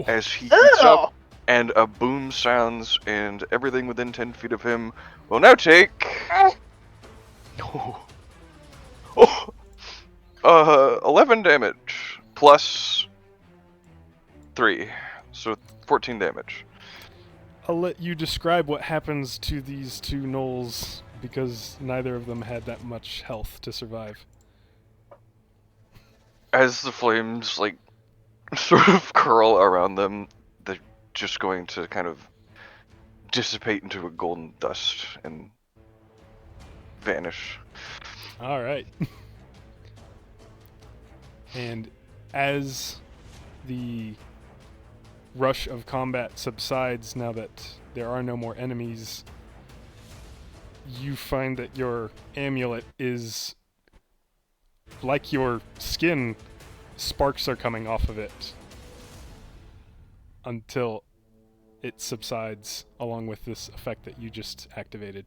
as he heats up, and a boom sounds, and everything within 10 feet of him will now take 11 damage plus 3, so 14 damage. I'll let you describe what happens to these 2 gnolls because neither of them had that much health to survive. As the flames like sort of curl around them, they're just going to kind of dissipate into a golden dust and vanish. All right. And as the rush of combat subsides, now that there are no more enemies, you find that your amulet is like your skin. Sparks are coming off of it until it subsides, along with this effect that you just activated.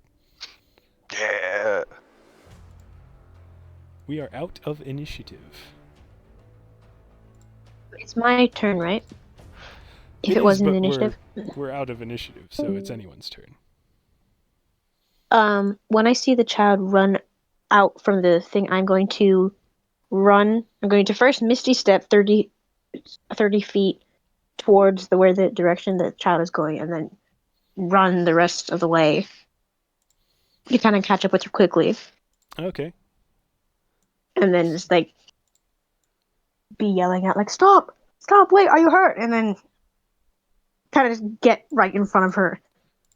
Yeah. We are out of initiative. It's my turn, right? If it wasn't but initiative. we're out of initiative, so it's anyone's turn. When I see the child run out from the thing, I'm going to run. I'm going to first Misty Step 30 feet towards where the direction the child is going, and then run the rest of the way to kind of catch up with her quickly. Okay. And then just like be yelling out like, stop, wait, are you hurt? And then kind of just get right in front of her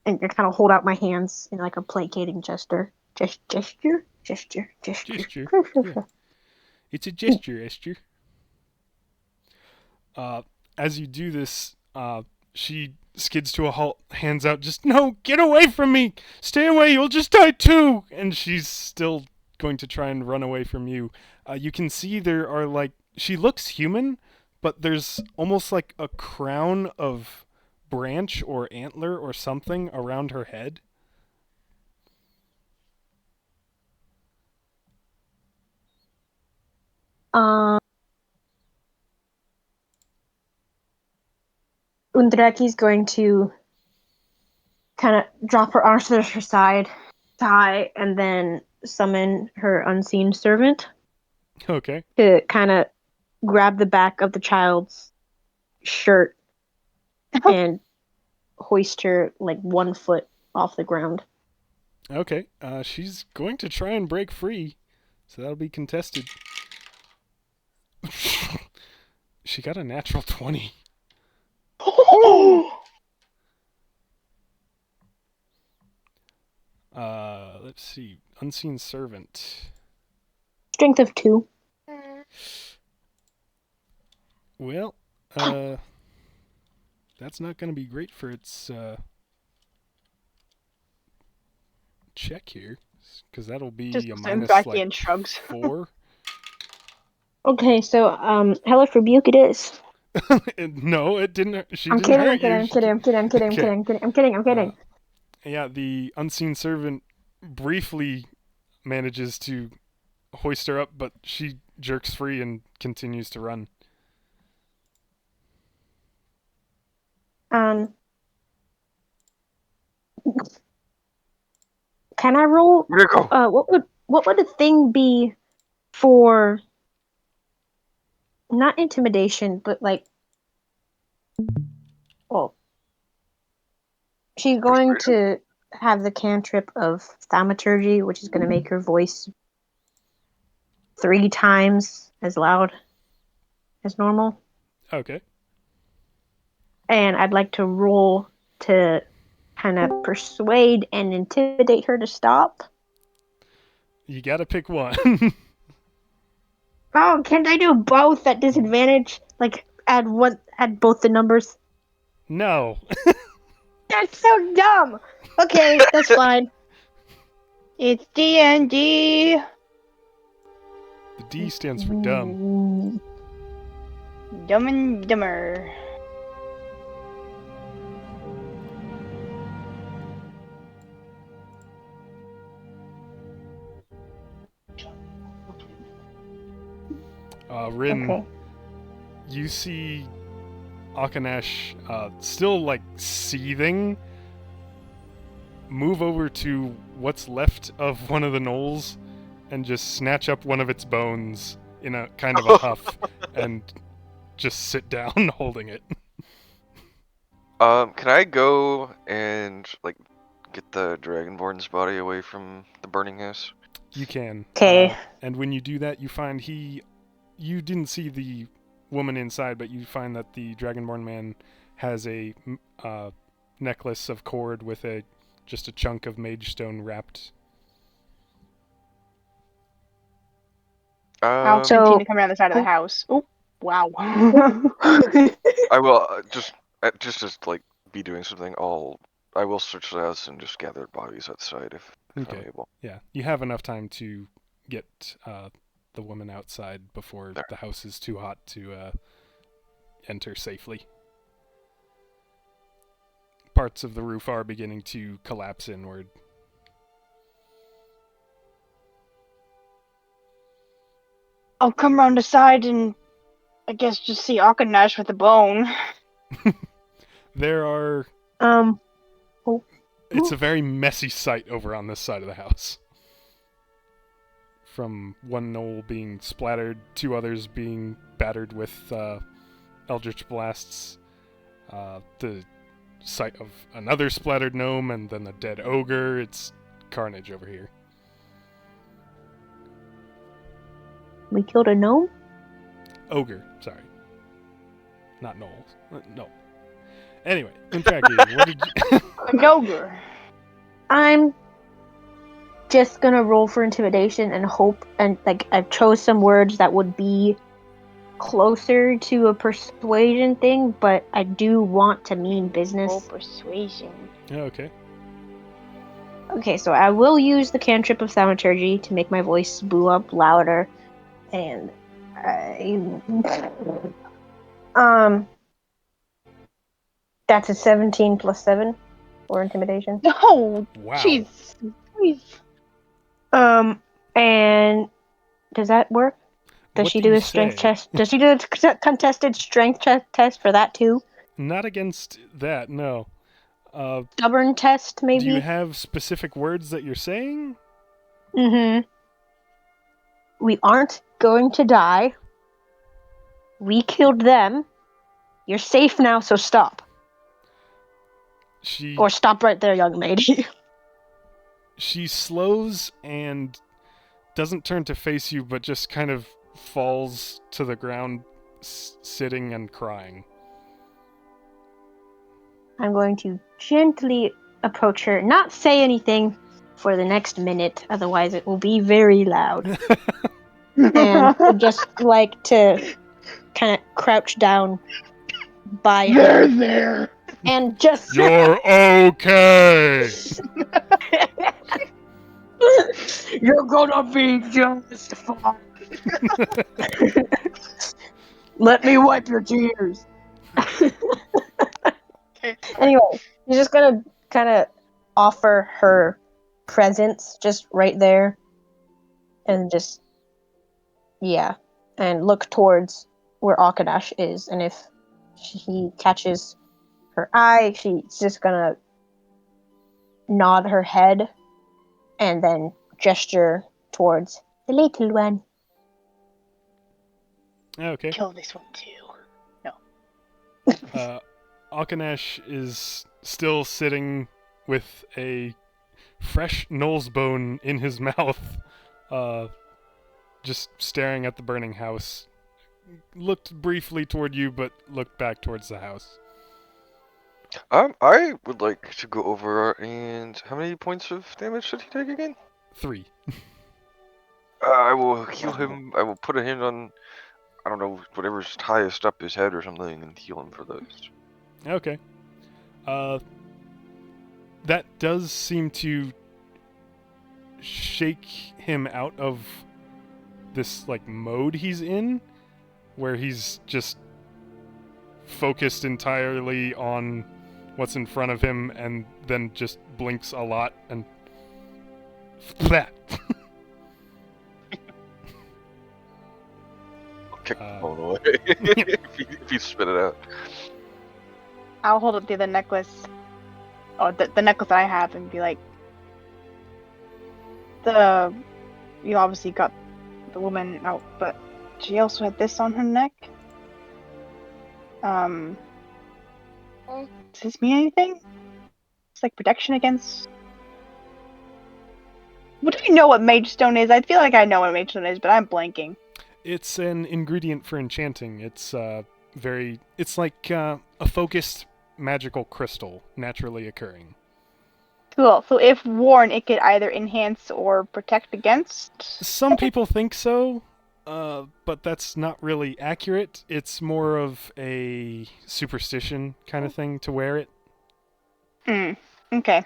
and kind of hold out my hands in like a placating gesture. Gesture. Gesture. Yeah. It's a gesture, Esther. As you do this, she skids to a halt, hands out, just, no, get away from me! Stay away, you'll just die too! And she's still going to try and run away from you. You can see there are like, she looks human, but there's almost like a crown of branch or antler or something around her head. Undraki's going to kind of drop her arms to her side sigh and then summon her unseen servant Okay. to kind of grab the back of the child's shirt and hoist her like 1 foot off the ground. Okay. She's going to try and break free, so that'll be contested. She got a natural 20. Let's see. Unseen servant. Strength of 2. Well, that's not going to be great for its check here, because that'll be Just a minus Bracky like and shrugs. 4. Okay, so hellish rebuke it is. No, it didn't. She I'm didn't kidding, I'm hurt kidding, you. I'm kidding, I'm kidding, I'm kidding, I'm Okay. kidding, I'm kidding, I'm kidding, I'm kidding. Yeah, the unseen servant briefly manages to hoist her up, but she jerks free and continues to run. Can I roll? Where'd it go? What would a thing be for not intimidation, but like, well, she's going to have the cantrip of thaumaturgy, which is going to make her voice 3 times as loud as normal. Okay. And I'd like to roll to kind of persuade and intimidate her to stop. You gotta pick one. Oh, can't I do both at disadvantage? Like add both the numbers? No. That's so dumb. Okay, that's fine. It's DND. The D stands for dumb. Dumb and Dumber. Rin, Okay. you see Akanash still like seething move over to what's left of one of the gnolls and just snatch up one of its bones in a kind of a huff and just sit down holding it. Can I go and like get the Dragonborn's body away from the burning house? You can. Okay. And when you do that, you find you didn't see the woman inside, but you find that the Dragonborn man has a necklace of cord with just a chunk of mage stone wrapped. I'll So- continue to come around the side of the house. Oh, wow. I will just like be doing something. I will search the house and just gather bodies outside if Okay. I'm able. Yeah, you have enough time to get the woman outside before There. the house is too hot to enter safely. Parts of the roof are beginning to collapse inward. I'll come around the side and I guess just see Akanash with a bone. There are... It's a very messy sight over on this side of the house. From one gnoll being splattered, 2 others being battered with eldritch blasts, the sight of another splattered gnome, and then a dead ogre. It's carnage over here. We killed a gnome? Ogre, sorry. Not gnolls. No. Anyway, Untraki, what did you... An ogre. I'm just gonna roll for intimidation and hope, and like I chose some words that would be closer to a persuasion thing, but I do want to mean business. Roll persuasion. Yeah, okay. Okay, so I will use the cantrip of thaumaturgy to make my voice boo up louder, and that's a 17 plus 7 for intimidation. No! Wow. Jeez. And does that work? Does What she do do you a strength say? test? Does she do a contested strength test for that too? Not against that, no. Stubborn test, maybe? Do you have specific words that you're saying? Mm-hmm. We aren't going to die. We killed them. You're safe now, so stop. Or stop right there, young lady. She slows and doesn't turn to face you, but just kind of falls to the ground, sitting and crying. I'm going to gently approach her, not say anything for the next minute, otherwise it will be very loud. And just like to kind of crouch down by her. There. And just You're okay. You're gonna be just fine. Let me wipe your tears. Anyway, she's just gonna kind of offer her presence just right there. And just, yeah. And look towards where Akadash is. And if he catches her eye, she's just gonna nod her head and then gesture towards the little one. Okay. Kill this one too. Akanash is still sitting with a fresh gnoll's bone in his mouth, just staring at the burning house. Looked briefly toward you, but looked back towards the house. I would like to go over and how many points of damage did he take again? 3. I will heal him. I will put a hand on, I don't know, whatever's highest up his head or something, and heal him for those. Okay. That does seem to shake him out of this like mode he's in, where he's just focused entirely on what's in front of him, and then just blinks a lot and that. I'll kick the phone away if you spit it out. I'll hold up the other necklace, or the necklace I have, and be like, you obviously got the woman out, but she also had this on her neck. Does this mean anything? It's like protection against. What do you know what Mage Stone is? I feel like I know what Mage Stone is, but I'm blanking. It's an ingredient for enchanting. It's it's like a focused magical crystal naturally occurring. Cool. So if worn, it could either enhance or protect against. Some people think so, but that's not really accurate. It's more of a superstition kind of thing to wear it. Okay.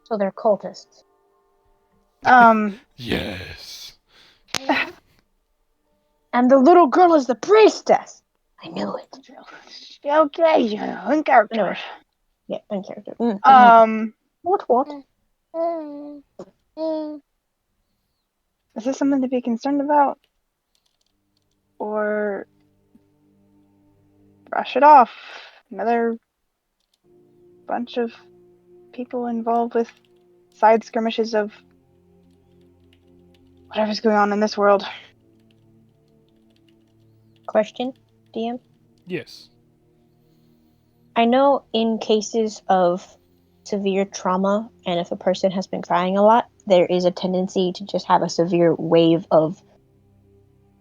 So they're cultists. Yes. And the little girl is the priestess. I knew it. Okay, uncharacter. Anyway. Yeah, in character. What? Is this something to be concerned about? Or brush it off? Another bunch of people involved with side skirmishes of whatever's going on in this world. Question, DM? Yes. I know in cases of severe trauma, and if a person has been crying a lot, there is a tendency to just have a severe wave of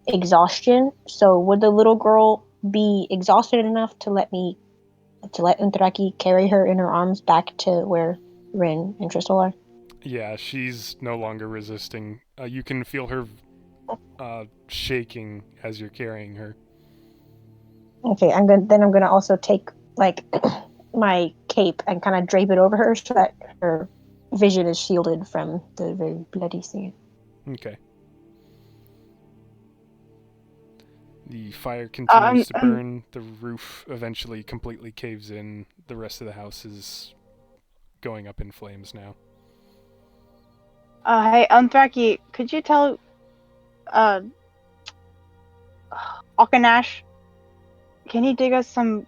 exhaustion. So would the little girl be exhausted enough to let Untraki carry her in her arms back to where Rin and Crystal are? Yeah, she's no longer resisting. You can feel her shaking as you're carrying her. Okay, I'm gonna also take like my cape and kind of drape it over her so that her vision is shielded from the very bloody scene. Okay. The fire continues to burn. The roof eventually completely caves in. The rest of the house is going up in flames now. Hey, Anthraki, could you tell Akanash, can he dig us some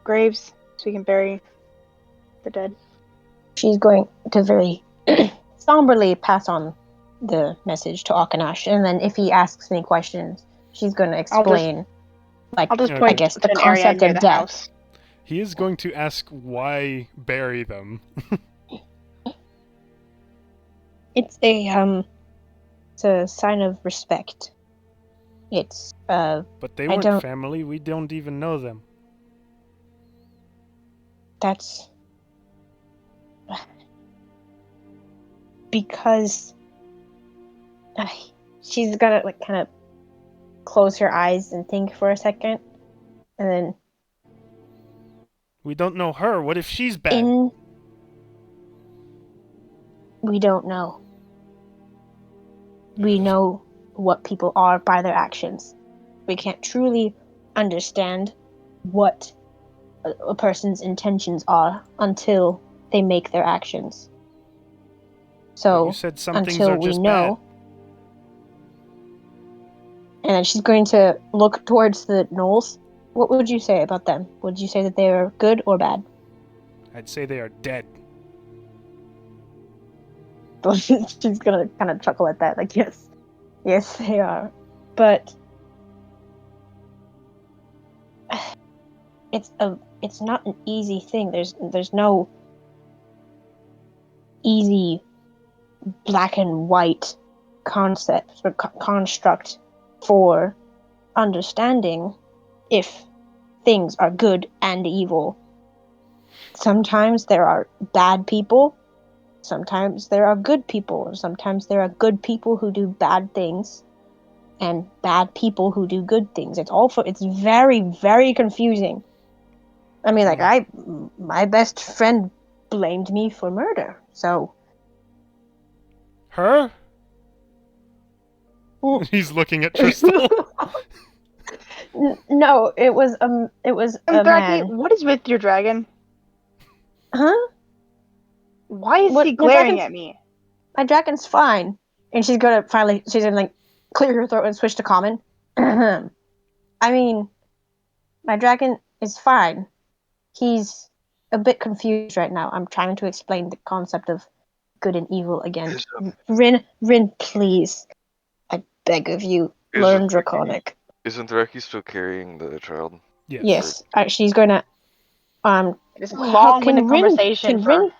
graves? so we can bury the dead. She's going to very somberly pass on the message to Akanash, and then if he asks any questions, she's going to explain, I'll just Okay. point I guess, to the an area concept near of the death. house. He is going to ask why bury them. It's a sign of respect. It's But they I weren't don't- family. We don't even know them. that's because she's gonna like kind of close her eyes and think for a second, and then We don't know her. What if she's bad? we don't know. We know what people are by their actions. We can't truly understand what a person's intentions are until they make their actions. But So you said some things until are we just know, and then she's going to look towards the gnolls. What would you say about them? Would you say that they are good or bad? bad. I'd say they are dead. She's gonna kind of chuckle at that, like, yes, they are, but it's not an easy thing. There's no easy black and white concept or construct for understanding if things are good and evil. Sometimes there are bad people. Sometimes there are good people, and sometimes there are good people who do bad things, and bad people who do good things. It's very, very confusing. I mean, like, my best friend blamed me for murder, so. Her? He's looking at Tristal. No, it was a Draki, man. what is with your dragon? Huh? Why is What- he my glaring dragon's- at me? My dragon's fine. And she's gonna like clear her throat and switch to common. I mean, my dragon is fine. He's a bit confused right now. I'm trying to explain the concept of good and evil again. Is, Rin, please. I beg of you, learn Draconic. Isn't Reki still carrying the child? Yes. She's gonna It's a long-winded conversation for...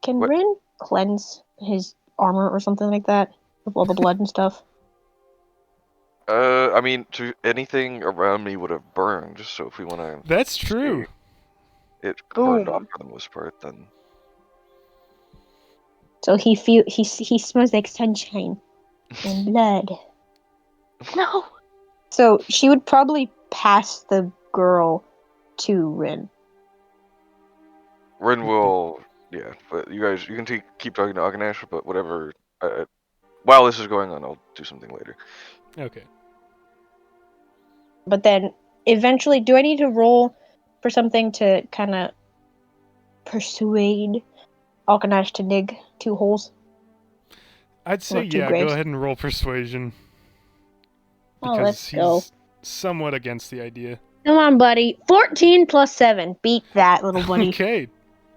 Can What? Rin cleanse his armor or something like that with all the blood and stuff? I mean, anything around me would have burned, so if we want to... That's true. It burned Boom. off for the most part, then... So he smells like sunshine and blood. No! So she would probably pass the girl to Rin. Rin will... Yeah, but you guys, you can keep talking to Akanash, but whatever... while this is going on, I'll do something later. Okay. But then eventually, do I need to roll for something to kind of persuade Alkanash to dig 2 holes? I'd say, Not 2 yeah, graves. go ahead and roll persuasion. Oh, Because let's he's go. somewhat against the idea. Come on, buddy. 14 plus 7. Beat that, little buddy. Okay.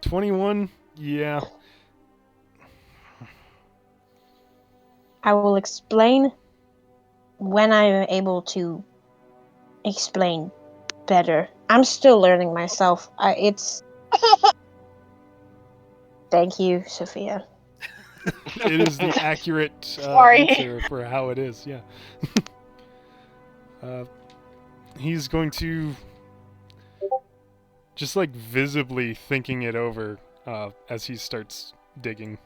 21, yeah. I will explain when I am able to explain better. I'm still learning myself. Thank you, Sophia. It is the accurate Sorry. answer for how it is, yeah. He's going to just like visibly thinking it over as he starts digging.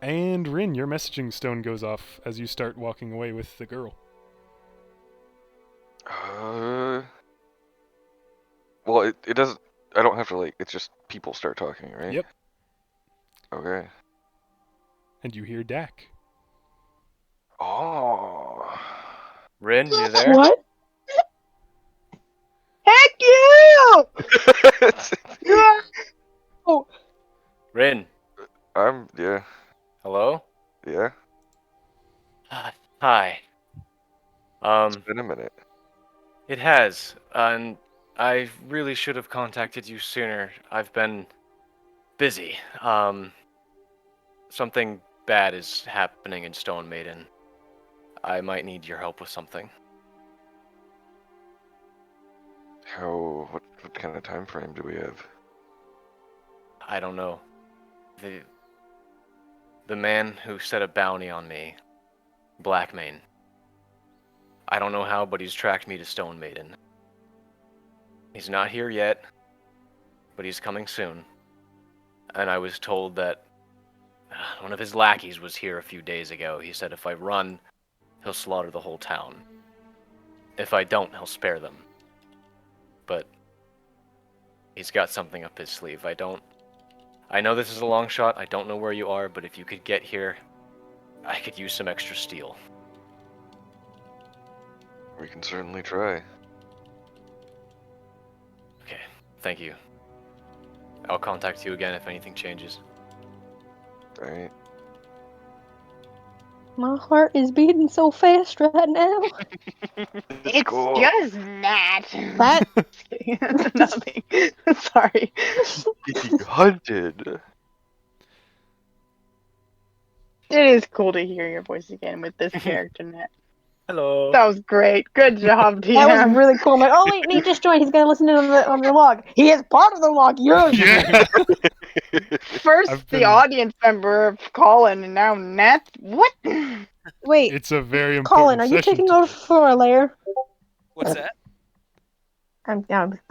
And Rin, your messaging stone goes off as you start walking away with the girl. Well, it doesn't... I don't have to, like... It's just people start talking, right? Yep. Okay. And you hear Dak. Oh... Rin, you there? What? Heck you! Yeah! Rin, Yeah. hello? Yeah. Ah, Hi. It's been a minute. It has, and I really should have contacted you sooner. I've been busy. Something bad is happening in Stone Maiden. I might need your help with something. What kind of time frame do we have? I don't know. The man who set a bounty on me, Blackmane. I don't know how, but he's tracked me to Stone Maiden. He's not here yet, but he's coming soon. And I was told that one of his lackeys was here a few days ago. He said if I run, he'll slaughter the whole town. If I don't, he'll spare them. But he's got something up his sleeve. I know this is a long shot. I don't know where you are, but if you could get here, I could use some extra steel. We can certainly try. Okay, thank you. I'll contact you again if anything changes. Alright. My heart is beating so fast right now. It's cool. just not. That Nothing. Sorry. Being hunted. It is cool to hear your voice again with this character, Nat. Hello. That was great. Good job, DM. that was really cool. I'm like, oh wait, Nate just joined. He's gonna listen in on the log. He is part of the log. Yes. Yeah. First I've the been- audience member of Colin, and now Nat. What? Wait, It's a very important Colin, are you session taking today. over for a layer? What's that? I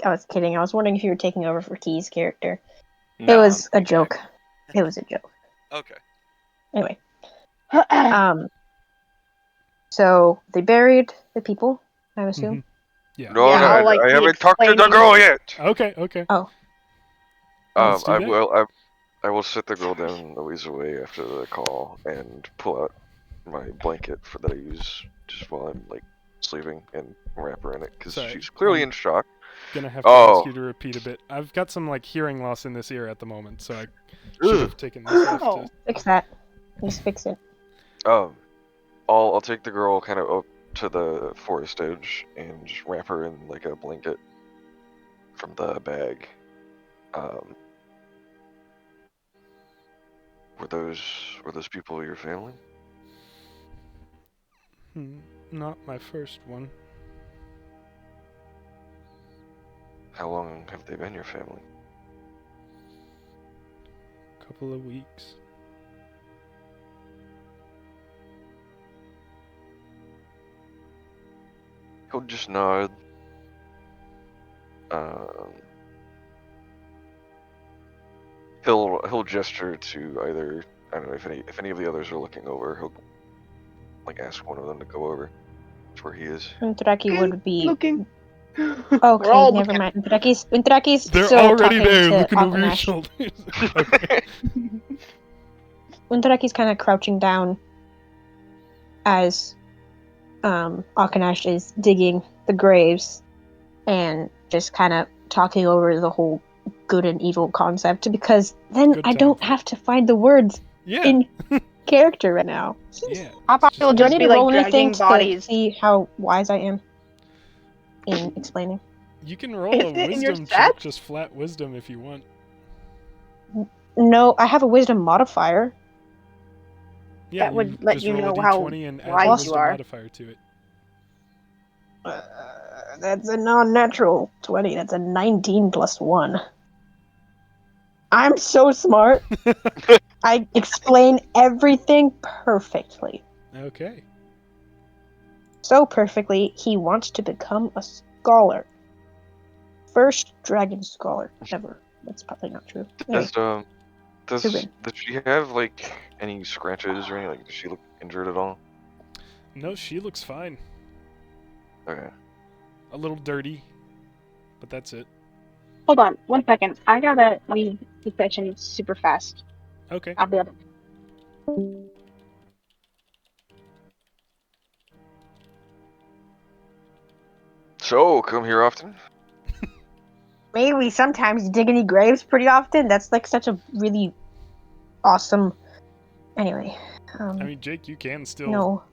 was kidding. I was wondering if you were taking over for Key's character. No, It was I'm a joke. It was a joke. Okay. Anyway, so they buried the people, I assume. Mhm. Yeah. No, Yeah, no, I'll, like, I be haven't talked to the explaining- girl yet. Okay. Oh. Let's do I that. will. I will sit the girl down a ways away after the call and pull out my blanket that I use just while I'm like sleeping and wrap her in it because Sorry, she's clearly in shock. Gonna have to Oh. ask you to repeat a bit. I've got some like hearing loss in this ear at the moment, so I should have taken this off. Oh. Fix that. Just fix it. I'll take the girl kind of up to the forest edge and just wrap her in like a blanket from the bag. Were those people your family? Not my first one. How long have they been your family? Couple of weeks. He'll just nod. He'll gesture to either, I don't know, if any of the others are looking over, he'll like ask one of them to go over to where he is. Untraki would be Looking. okay. We're all Never looking. mind. Untraki's They're still already talking there, to looking over your Akanash. shoulders. Okay. Untraki's kind of crouching down as Akanash is digging the graves and just kind of talking over the whole good and evil concept because then Good I time don't for have to find the words Yeah. in character right now. Yeah. I'll It's probably Do I just need be to like roll anything dragging to bodies. see how wise I am in explaining? You can roll a Is it in your wisdom check, stats? just flat wisdom if you want. No, I have a wisdom modifier. Yeah, That would let just you roll a know how d20 and add wise the you wisdom are. modifier to it. That's a non-natural 20. That's a 19 plus 1. I'm so smart. I explain everything perfectly. Okay. So perfectly, he wants to become a scholar. First dragon scholar ever. That's probably not true. Anyway, Does Too good. does she have like any scratches or anything? Like, does she look injured at all? No, she looks fine. Okay. A little dirty, but that's it. Hold on, 1 second. I gotta leave the session super fast. Okay. I'll be able. So, come here often? maybe sometimes dig any graves pretty often. That's like such a really awesome. Anyway, I mean, Jake, you can still no.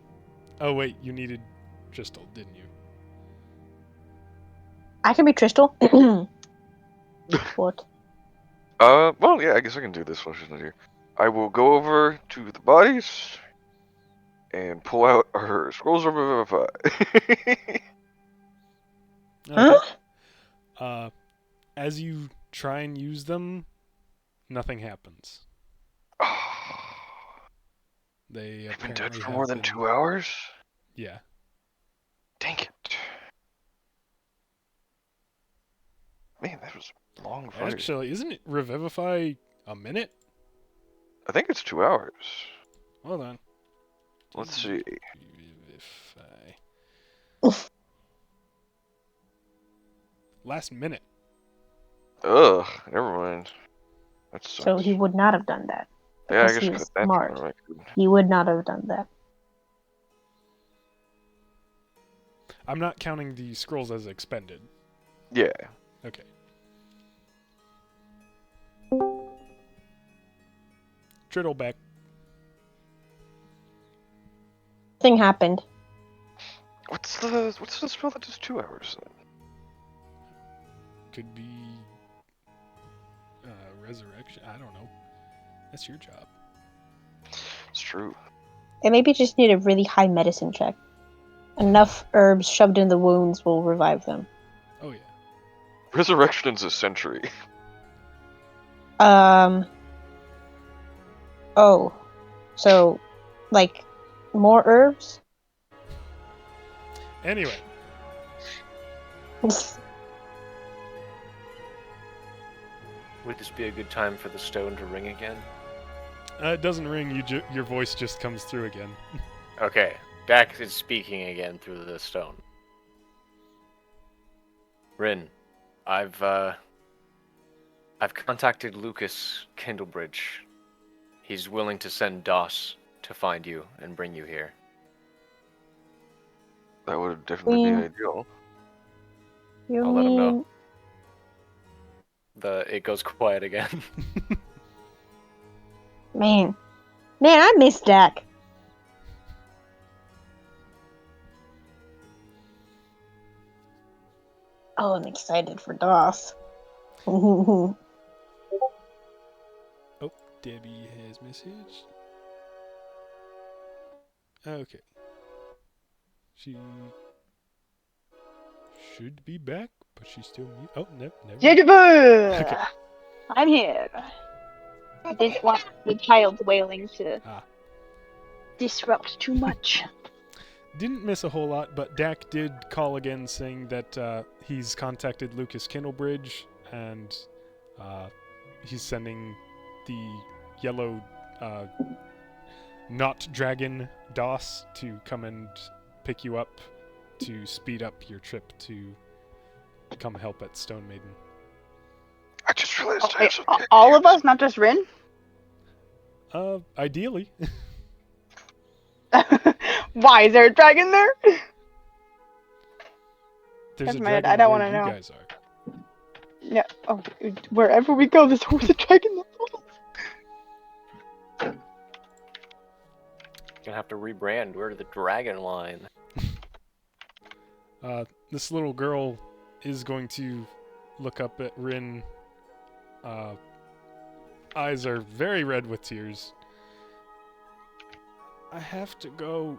Oh wait, you needed Crystal, didn't you? I can be Crystal. What? Well, yeah, I guess I can do this while she's not here. I will go over to the bodies and pull out her scrolls of Revivify. Okay. Huh? As you try and use them, nothing happens. They They've been dead apparently for have more than been. 2 hours? Yeah. Dang it. Man, that was a long fight. Actually, isn't it Revivify a minute? I think it's 2 hours. Hold on. Let's see. Revivify. Last minute. Ugh, never mind. That sucks. So he would not have done that. Yeah, I Because guess he cut is that smart. from my record. He would not have done that. I'm not counting the scrolls as expended. Yeah. Okay. Triddle back. Thing happened. What's the spell that does 2 hours then? Could be resurrection. I don't know. That's your job. It's true. It maybe just need a really high medicine check. Enough herbs shoved in the wounds will revive them. Oh yeah. Resurrection is a century. Oh. So, like, more herbs? Anyway, Would this be a good time for the stone to ring again? it doesn't ring. Your voice just comes through again. Okay, Dax is speaking again through the stone. Rin, I've contacted Lucas Kindlebridge. He's willing to send Doss to find you and bring you here. That would definitely be Mm. ideal. You I'll let him know. mean... It goes quiet again. Man, I miss Dak. Oh, I'm excited for DOS. Oh, Debbie has messaged. Okay. She should be back, but she's still mute. Oh, no, never. Jitterboo! Okay. I'm here. I didn't want the child's wailing to disrupt too much. Didn't miss a whole lot, but Dak did call again saying that he's contacted Lucas Kindlebridge and he's sending the yellow not dragon DOS to come and pick you up to speed up your trip to come help at Stone Maiden. I just realized I have some All of us, not just Rin? Ideally. Why? Is there a dragon there? There's a Never mind, dragon I don't where wanna you know. guys are. Yeah. Oh, wherever we go, there's always a dragon. Gonna have to rebrand. We're the Dragon Line. This little girl is going to look up at Rin. Eyes are very red with tears. I have to go.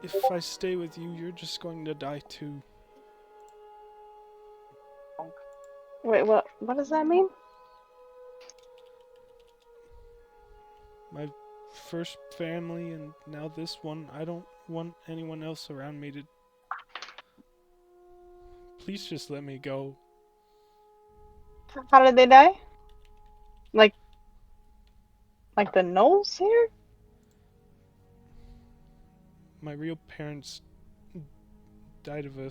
If I stay with you, you're just going to die too. Wait, what? What does that mean? My first family and now this one. I don't want anyone else around me to... Please just let me go. How did they die? Like the gnolls here? My real parents died of a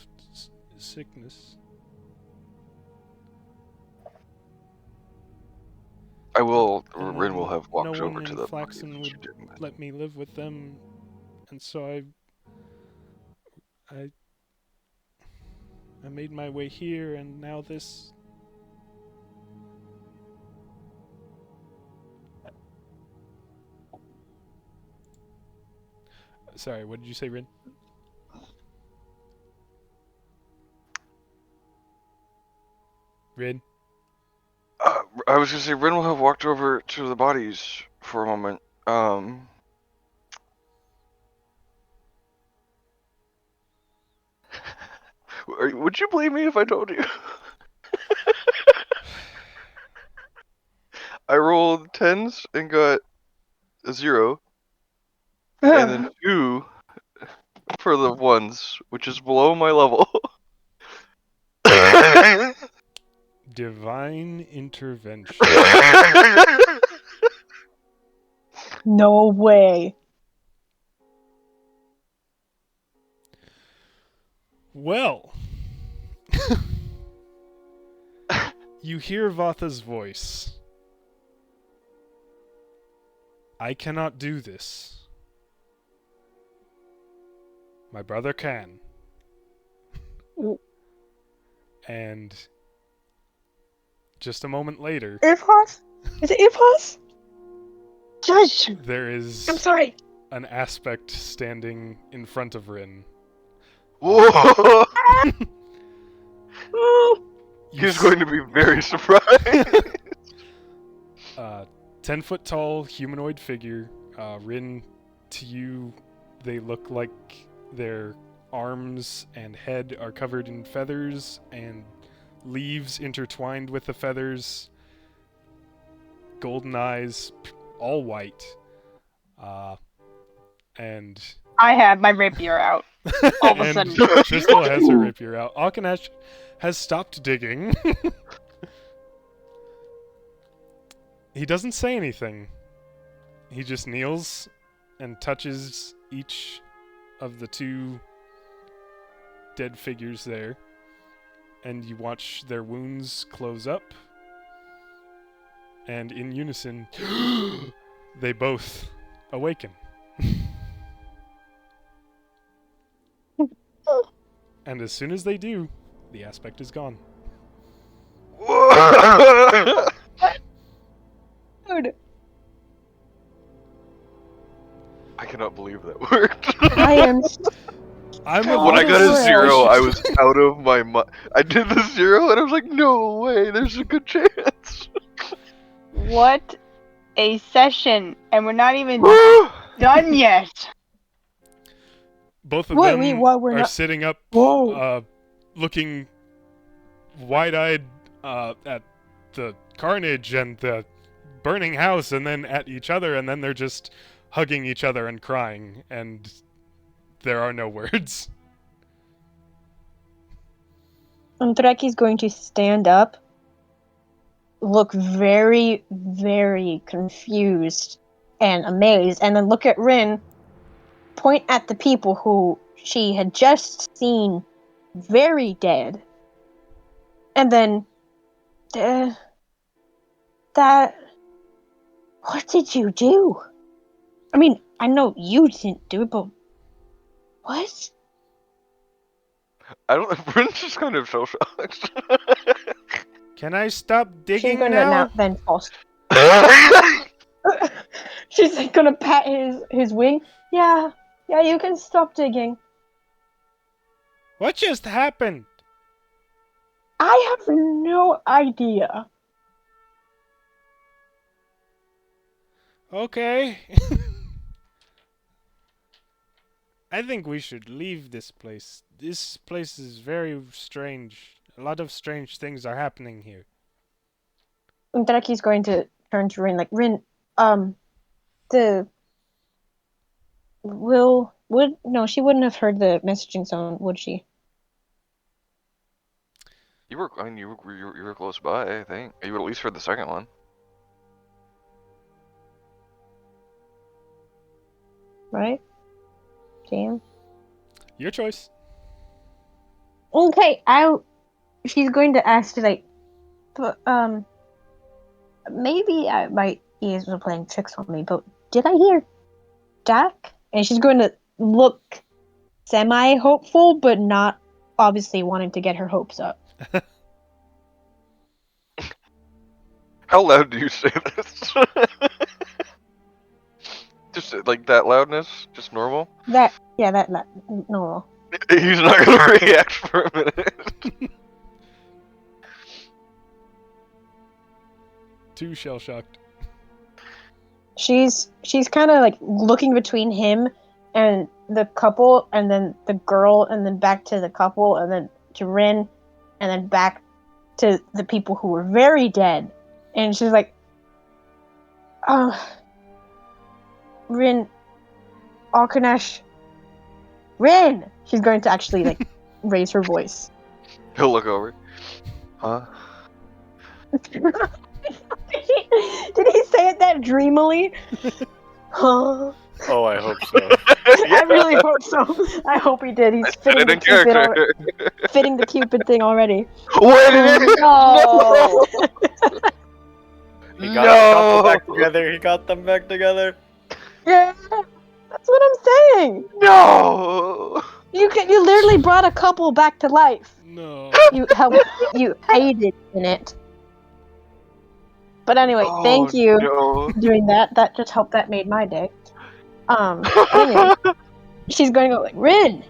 sickness. Rin will And have walked no over one to in the Flaxen bodies. would let me live with them, and so I made my way here, and now this. Sorry, what did you say, Rin? Rin? I was gonna say, Rin will have walked over to the bodies for a moment. Would you believe me if I told you? I rolled 10s and got a 0, and then 2 for the 1s, which is below my level. Divine intervention. No way. Well, you hear Vatha's voice. I cannot do this. My brother can. And just a moment later, Irphos? Is it Irphos? Judge! there is I'm sorry. an aspect standing in front of Rin. Whoa! Oh, He's going to be very surprised. 10-foot tall humanoid figure. Rin, to you, they look like their arms and head are covered in feathers and leaves intertwined with the feathers. Golden eyes, all white. And I have my rapier out. All of a and sudden. Crystal has her rapier out. Akanesh has stopped digging. He doesn't say anything. He just kneels and touches each of the 2 dead figures there. And you watch their wounds close up. And in unison, they both awaken. And as soon as they do, the aspect is gone. dude. I cannot believe that worked. I am. I'm When I got a Oh, 0, I was out of my mind. I did the 0, and I was like, no way, there's a good chance. What a session, and we're not even Woo! done yet. Both of Wait, them wait, what? We're are not- sitting up, Whoa. looking wide-eyed at the carnage and the burning house, and then at each other, and then they're just hugging each other and crying, and there are no words. Andreki's going to stand up, look very, very confused and amazed, and then look at Rin, point at the people who she had just seen very dead, and then, that, what did you do? I mean, I know you didn't do it, but what? I don't. Bryn's just kind of so shocked. Can I stop She's digging gonna now? then false. She's like gonna pat his wing. Yeah, you can stop digging. What just happened? I have no idea. Okay. I think we should leave this place. This place is very strange. A lot of strange things are happening here. Draki's going to turn to Rin, like, Rin, no, she wouldn't have heard the messaging sound, would she? You were. I mean, you were close by. I think you would at least heard the second one. Right? Damn. Your choice. Okay, she's going to ask, like, but, maybe my ears were playing tricks on me, but did I hear Jack? And she's going to look semi-hopeful, but not obviously wanting to get her hopes up. How loud do you say this? Just like that loudness, just normal. That normal. He's not gonna react for a minute. Too shell shocked. She's kind of like looking between him and the couple, and then the girl, and then back to the couple, and then to Rin, and then back to the people who were very dead. And she's like, "Oh, Rin, Alkanesh, Rin." She's going to actually like raise her voice. He'll look over. Huh? Did he say it that dreamily? Huh? Oh, I hope so. I really hope so. I hope he did. He's fitting the Cupid, fitting the Cupid thing already. Wait! No. He got them back together. He got them back together. Yeah, that's what I'm saying. No! You literally brought a couple back to life. No. You helped. You aided in it. But anyway, thank you No. for doing that. That just helped. That made my day. Anyway, she's going to go like, Rin,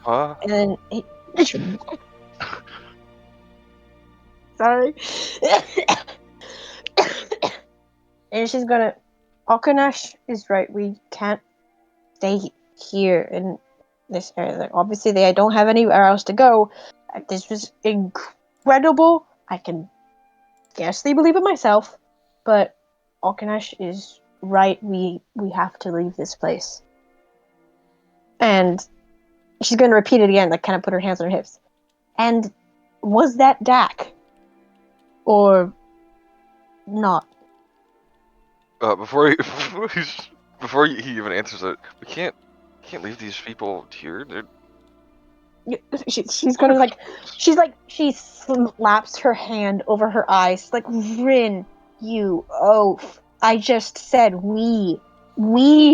Huh? and then he. Sorry. And she's gonna. Alkanesh is right. We can't stay here in this area. Like, obviously, I don't have anywhere else to go. This was incredible. I can scarcely believe it myself, but Alkanesh is right. We have to leave this place. And she's going to repeat it again, like kind of put her hands on her hips. And was that Dak? Or not? Before he even answers it, we can't leave these people here. She's gonna like, she slaps her hand over her eyes, like, Rin, you oaf. I just said we.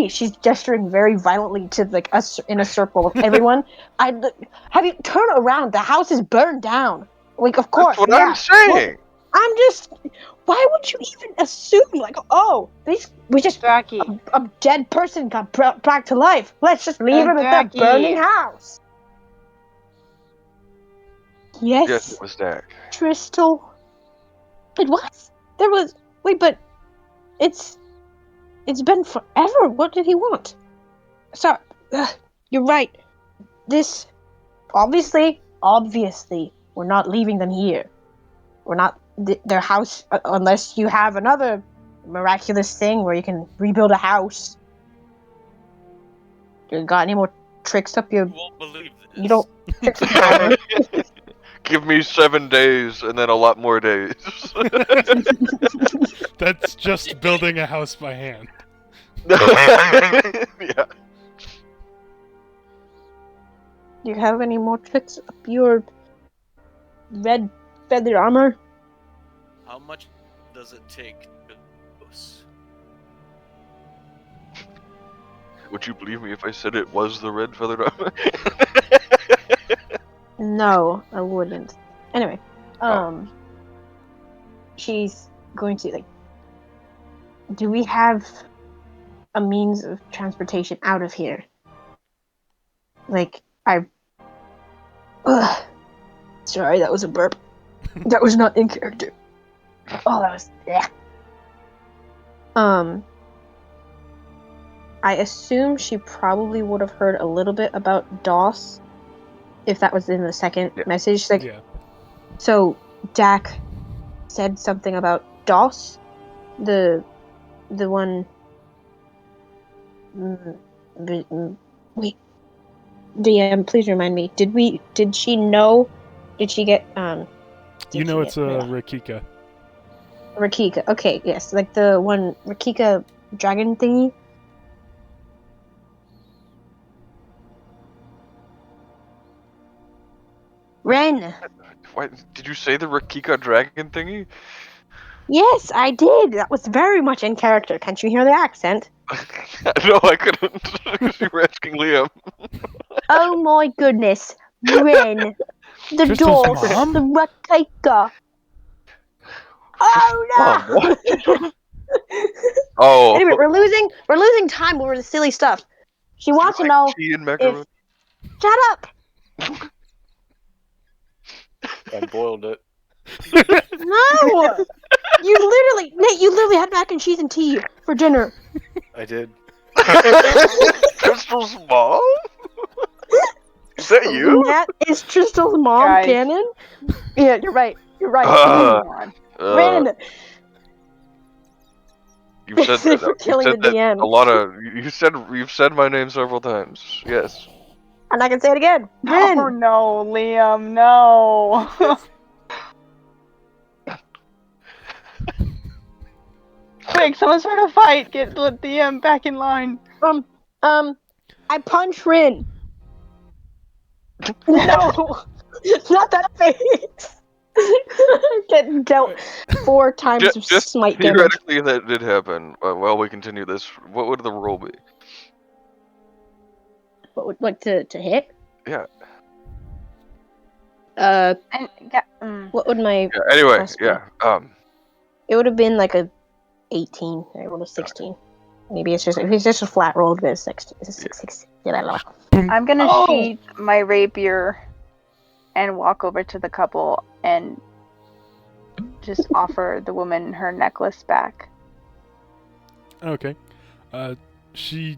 She's gesturing very violently to like us in a circle of everyone. Have you turn around? The house is burned down. Like, of course. That's what I'm saying. I'm just. Why would you even assume like, oh, we just Draki. a dead person got brought back to life. Let's just leave him at that Draki. burning house. Yes. Yes, it was Dak. Crystal. It was. There was. Wait, but it's been forever. What did he want? Sorry. You're right. This. Obviously, we're not leaving them here. We're not. Their house, unless you have another miraculous thing where you can rebuild a house. You got any more tricks up your. You won't believe this. You don't. Tricks up your Give me 7 days and then a lot more days. That's just building a house by hand. Yeah. Do you have any more tricks up your red feather armor? How much does it take to dose? Would you believe me if I said it was the red feathered armor? No, I wouldn't. Anyway, she's going to like. Do we have a means of transportation out of here? Like, sorry, that was a burp. That was not in character. Oh, that was. Yeah. I assume she probably would have heard a little bit about DOS, if that was in the second message. Like, Yeah. so Dak said something about DOS, the one. Wait, DM, please remind me. Did she know? Did she get You know it's a Rakika. Rakika? Okay, yes, like the one Rakika dragon thingy. Ren. Why did you say the Rakika dragon thingy? Yes, I did. That was very much in character. Can't you hear the accent? No, I couldn't. Because you were asking Liam. Oh my goodness, Ren, the Crystal's dog, mom? the Rakika. Oh no! Mom, what? Oh. Anyway, we're losing time over the silly stuff. She wants to know Tea and macaroni. shut up. I boiled it. No. Nate, you literally had mac and cheese and tea for dinner. I did. Crystal's mom? Is that you? That is Tristan's mom, Guys. Canon. Yeah, you're right. You're right. Come on. Rin. You've said Thanks for that. You've killing said the that DM. a lot of. You've said my name several times. Yes. And I can say it again. Rin. Oh no, Liam, no. Quick, someone start a fight. Get the DM back in line. I punch Rin. No, not that face. Getting dealt 4 times of Just smite damage. theoretically, that did happen. While we continue this, what would the roll be? What would like to hit? Yeah. And What would my? Yeah. Anyway, Plus yeah. It would have been like a 18. I rolled a 16. Maybe it's just if it's just a flat roll, it'd be a 16. It's a 16. Yeah, I'm gonna Oh! sheath my rapier and walk over to the couple and just offer the woman her necklace back. Okay. She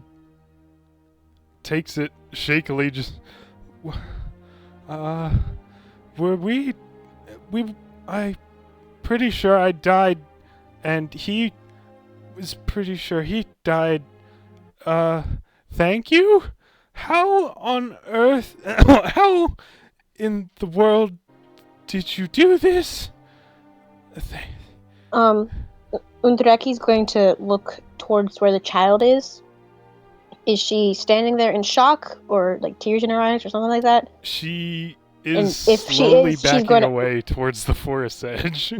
takes it shakily, just. Were we. I. Pretty sure I died, and he was pretty sure he died. Thank you? How on earth. How in the world did you do this? Undraki's going to look towards where the child is. Is she standing there in shock or like tears in her eyes or something like that? She And is if she slowly is, she's backing gonna- away towards the forest edge.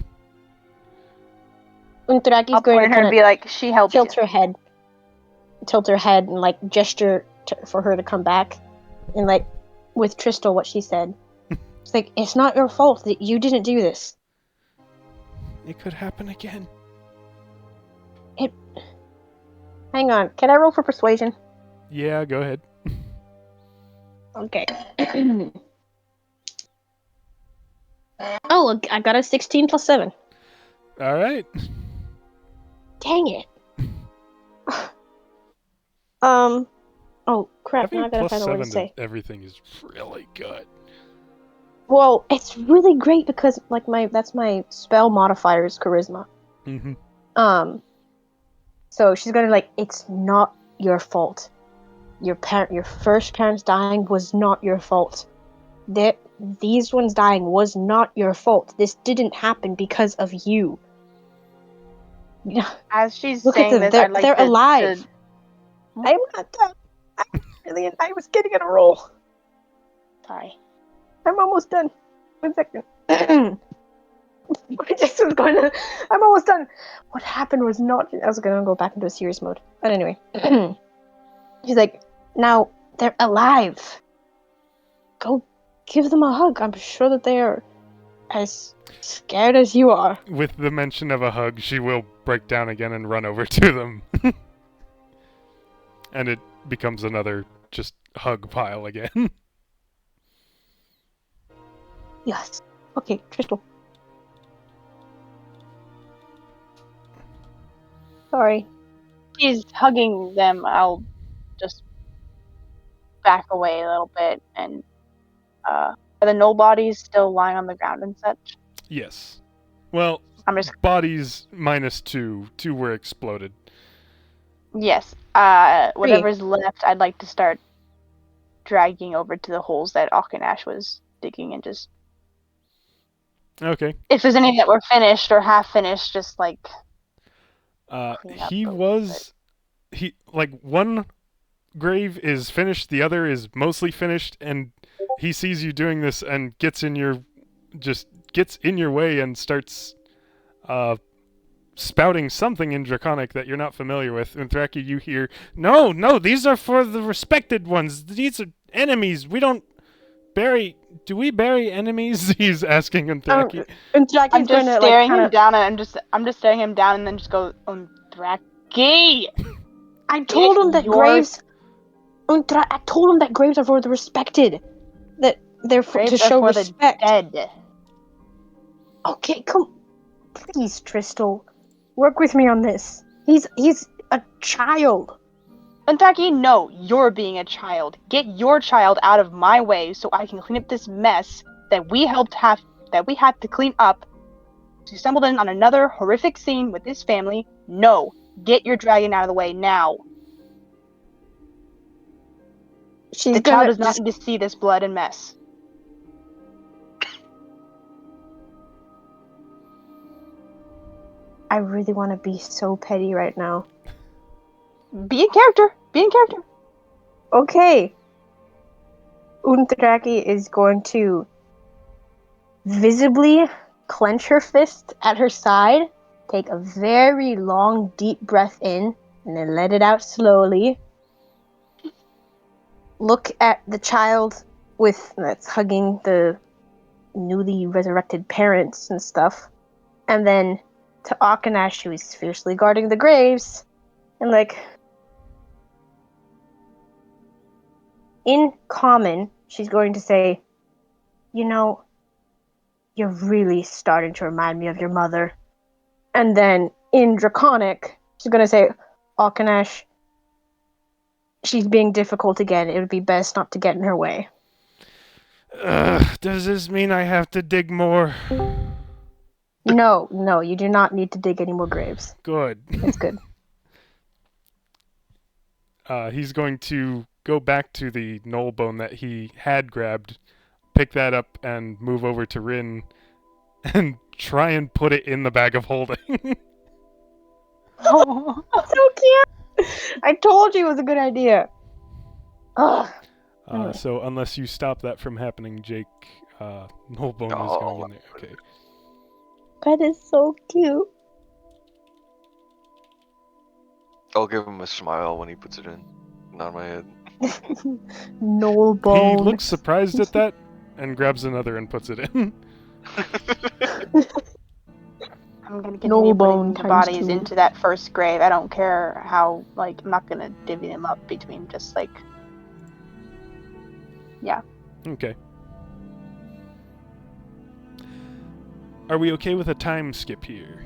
Undraki's I'll going point to at her and kind be like, "She helped you." tilt her head and like gesture for her to come back, and like with Tristal what she said. It's like, it's not your fault that you didn't do this. It could happen again. Hang on, can I roll for persuasion? Yeah, go ahead. Okay. Oh, I got a 16 plus 7. All right. Dang it. Oh crap! Having Now I gotta plus find a word to 7 say. to everything is really good. Well, it's really great because like that's my spell modifier is charisma. Mm-hmm. So she's gonna like, it's not your fault. Your first parents dying was not your fault. These ones dying was not your fault. This didn't happen because of you. As she's Look at saying them. this, I'd like They're to alive. I'm not done. I was getting in a roll. Sorry. I'm almost done. 1 second. I just was going to. I'm almost done. What happened was not. I was going to go back into a serious mode. But anyway. She's like, now they're alive. Go give them a hug. I'm sure that they are as scared as you are. With the mention of a hug, she will break down again and run over to them. And it becomes another just hug pile again. Yes. Okay, Tristal. Sorry. She's hugging them. I'll just back away a little bit, and are the gnoll bodies still lying on the ground and such? Yes. Well, I'm just bodies -2. 2 were exploded. yes. Whatever's left, I'd like to start dragging over to the holes that Auchinash was digging, and just Okay. if there's any that were finished or half finished, just like clean up He those, was... He, like, one grave is finished, the other is mostly finished, and he sees you doing this and gets in your way and starts spouting something in Draconic that you're not familiar with. And Thraki, you hear, no, these are for the respected ones. These are enemies. We don't bury... Do we bury enemies? He's asking Thraki. And Jackie's I'm just gonna, staring like, him down, and I'm just staring him down, and then just go, Thrak, Untraki! I told him that your- graves. I told him that graves are for the respected. That they're to Graves are show for respect. the dead. Okay, come, please, Tristal, work with me on this. He's a child. Untraki, no, you're being a child. Get your child out of my way so I can clean up this mess that we had to clean up. You stumbled in on another horrific scene with this family. No, get your dragon out of the way now. She's The gonna child does not just. need to see this blood and mess. I really want to be so petty right now. Be in character. Be in character. Okay. Untraki is going to visibly clench her fist at her side, take a very long, deep breath in, and then let it out slowly. Look at the child that's hugging the newly resurrected parents and stuff, and then to Akanash, who is fiercely guarding the graves, and in common, she's going to say, you know, you're really starting to remind me of your mother. And then in Draconic, she's going to say, Akanash, she's being difficult again. It would be best not to get in her way. Does this mean I have to dig more? No, you do not need to dig any more graves. Good. It's good. He's going to go back to the gnoll bone that he had grabbed, pick that up, and move over to Rin, and try and put it in the bag of holding. Oh. So cute! I told you it was a good idea. Ugh. Anyway. So unless you stop that from happening, Jake, gnoll bone is going in there. Okay. That is so cute. I'll give him a smile when he puts it in. Not my head. Null bone. He looks surprised at that and grabs another and puts it in. I'm gonna No continue bone putting the times bodies 2. into that first grave. I don't care how, I'm not gonna divvy them up between just, yeah. Okay. Are we okay with a time skip here?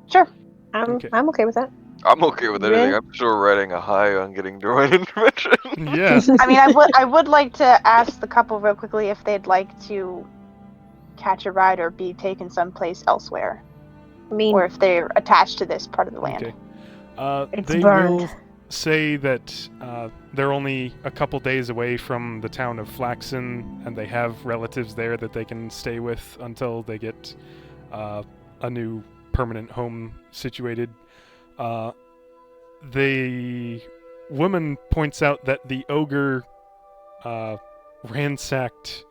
Sure. I'm Okay. okay with that. I'm okay with anything. Rin? I'm still riding a high on getting divine intervention. Yeah. I mean, I would like to ask the couple real quickly if they'd like to catch a ride or be taken someplace elsewhere, I mean, or if they're attached to this part of the land. Okay. It's They burned. will say that they're only a couple days away from the town of Flaxen, and they have relatives there that they can stay with until they get a new permanent home situated. The woman points out that the ogre ransacked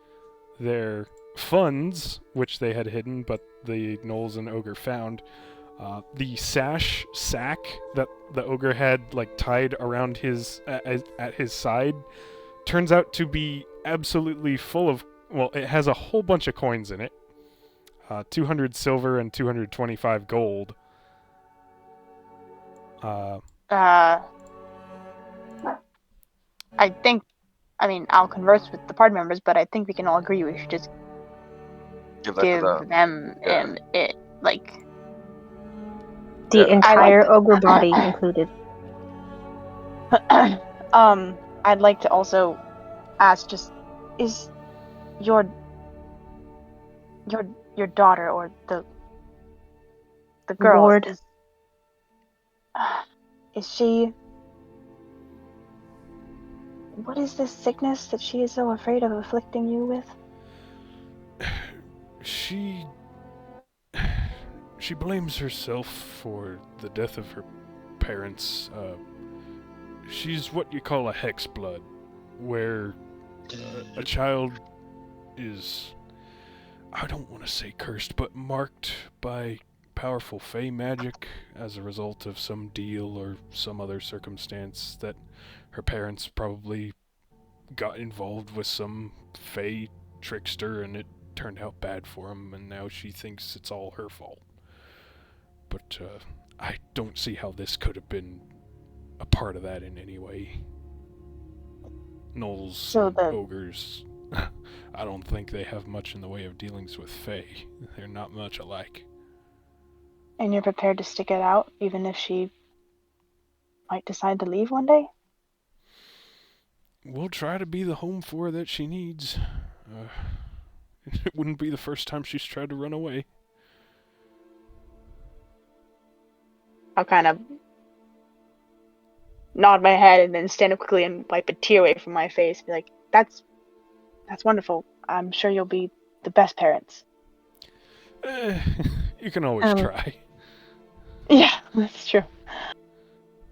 their funds, which they had hidden, but the gnolls and ogre found. The sack that the ogre had tied around his at his side turns out to be absolutely full of. Well, it has a whole bunch of coins in it. 200 silver and 225 gold. I'll converse with the party members, but I think we can all agree we should just Give that to give them. them Yeah. it, The Yeah. entire that. ogre body included. I'd like to also ask, is your daughter or the girl Lord. is she? What is this sickness that she is so afraid of afflicting you with? She blames herself for the death of her parents. She's what you call a hex blood, where a child is, I don't want to say cursed, but marked by powerful fey magic as a result of some deal or some other circumstance that her parents probably got involved with some fey trickster and it turned out bad for him, and now she thinks it's all her fault. but I don't see how this could have been a part of that in any way. Gnolls So and the- ogres, I don't think they have much in the way of dealings with Fae. They're not much alike. And you're prepared to stick it out, even if she might decide to leave one day? We'll try to be the home for her that she needs. It wouldn't be the first time she's tried to run away. I'll kind of nod my head and then stand up quickly and wipe a tear away from my face. Be like, that's wonderful. I'm sure you'll be the best parents. You can always try. Yeah, that's true.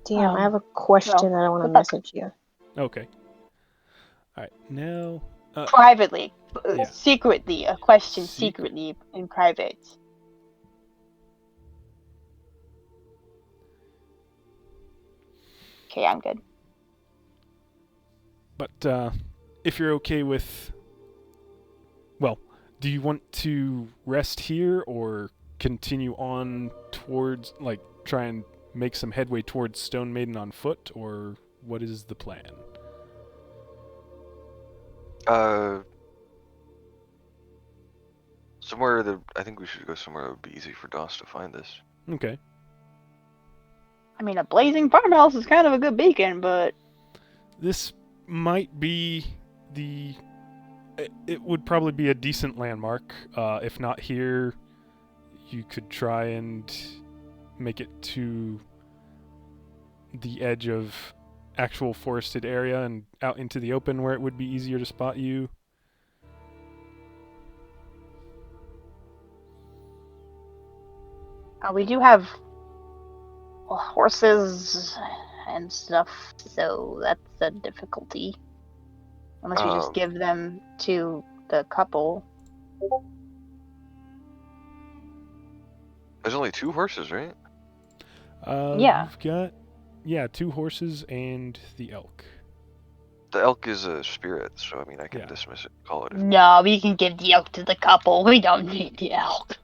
DM, I have a question that I want to good luck. message you. Okay. Alright, now... Privately. yeah. Secretly. A question Secret. secretly in private. Okay, I'm good. But, if you're okay with... Well, do you want to rest here, or continue on towards, like, try and make some headway towards Stone Maiden on foot, or what is the plan? Somewhere that I think we should go somewhere that would be easy for Doss to find us. Okay. I mean, a blazing farmhouse is kind of a good beacon, but This might be the... It would probably be a decent landmark. If not here, you could try and make it to the edge of actual forested area and out into the open where it would be easier to spot you. we do have horses and stuff, so that's a difficulty. Unless we just give them to the couple. There's only 2 horses, right? Yeah. You've got, 2 horses and the elk. The elk is a spirit, so I mean I can Yeah. dismiss it, call it. No, we can give the elk to the couple. We don't need the elk.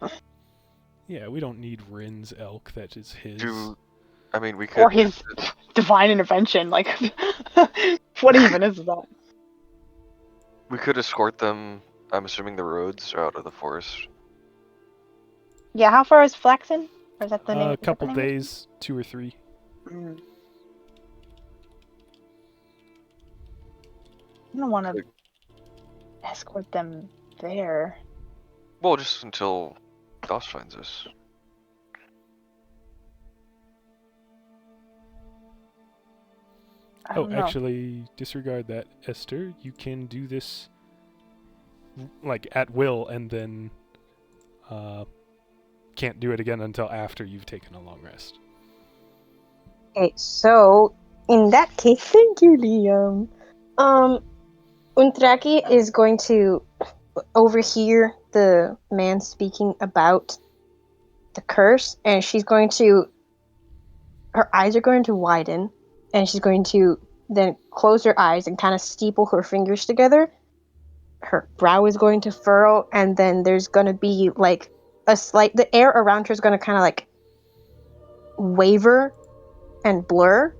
Yeah, we don't need Rin's elk. That is his. I mean, we could. Or his divine intervention. Like, what even is that? We could escort them. I'm assuming the roads are out of the forest. Yeah, how far is Flaxen? Or is that the name? A is that the couple name of it? days, 2 or 3. Mm. I don't want to escort them there. Well, just until Doss finds us. I Oh, don't know. actually, disregard that, Esther. You can do this, like, at will, and then can't do it again until after you've taken a long rest. Okay, so in that case, thank you, Liam. Untraki is going to overhear the man speaking about the curse, and she's going to. Her eyes are going to widen, and she's going to then close her eyes and kind of steeple her fingers together. Her brow is going to furrow, and then there's going to be like the air around her is going to kind of like waver and blur,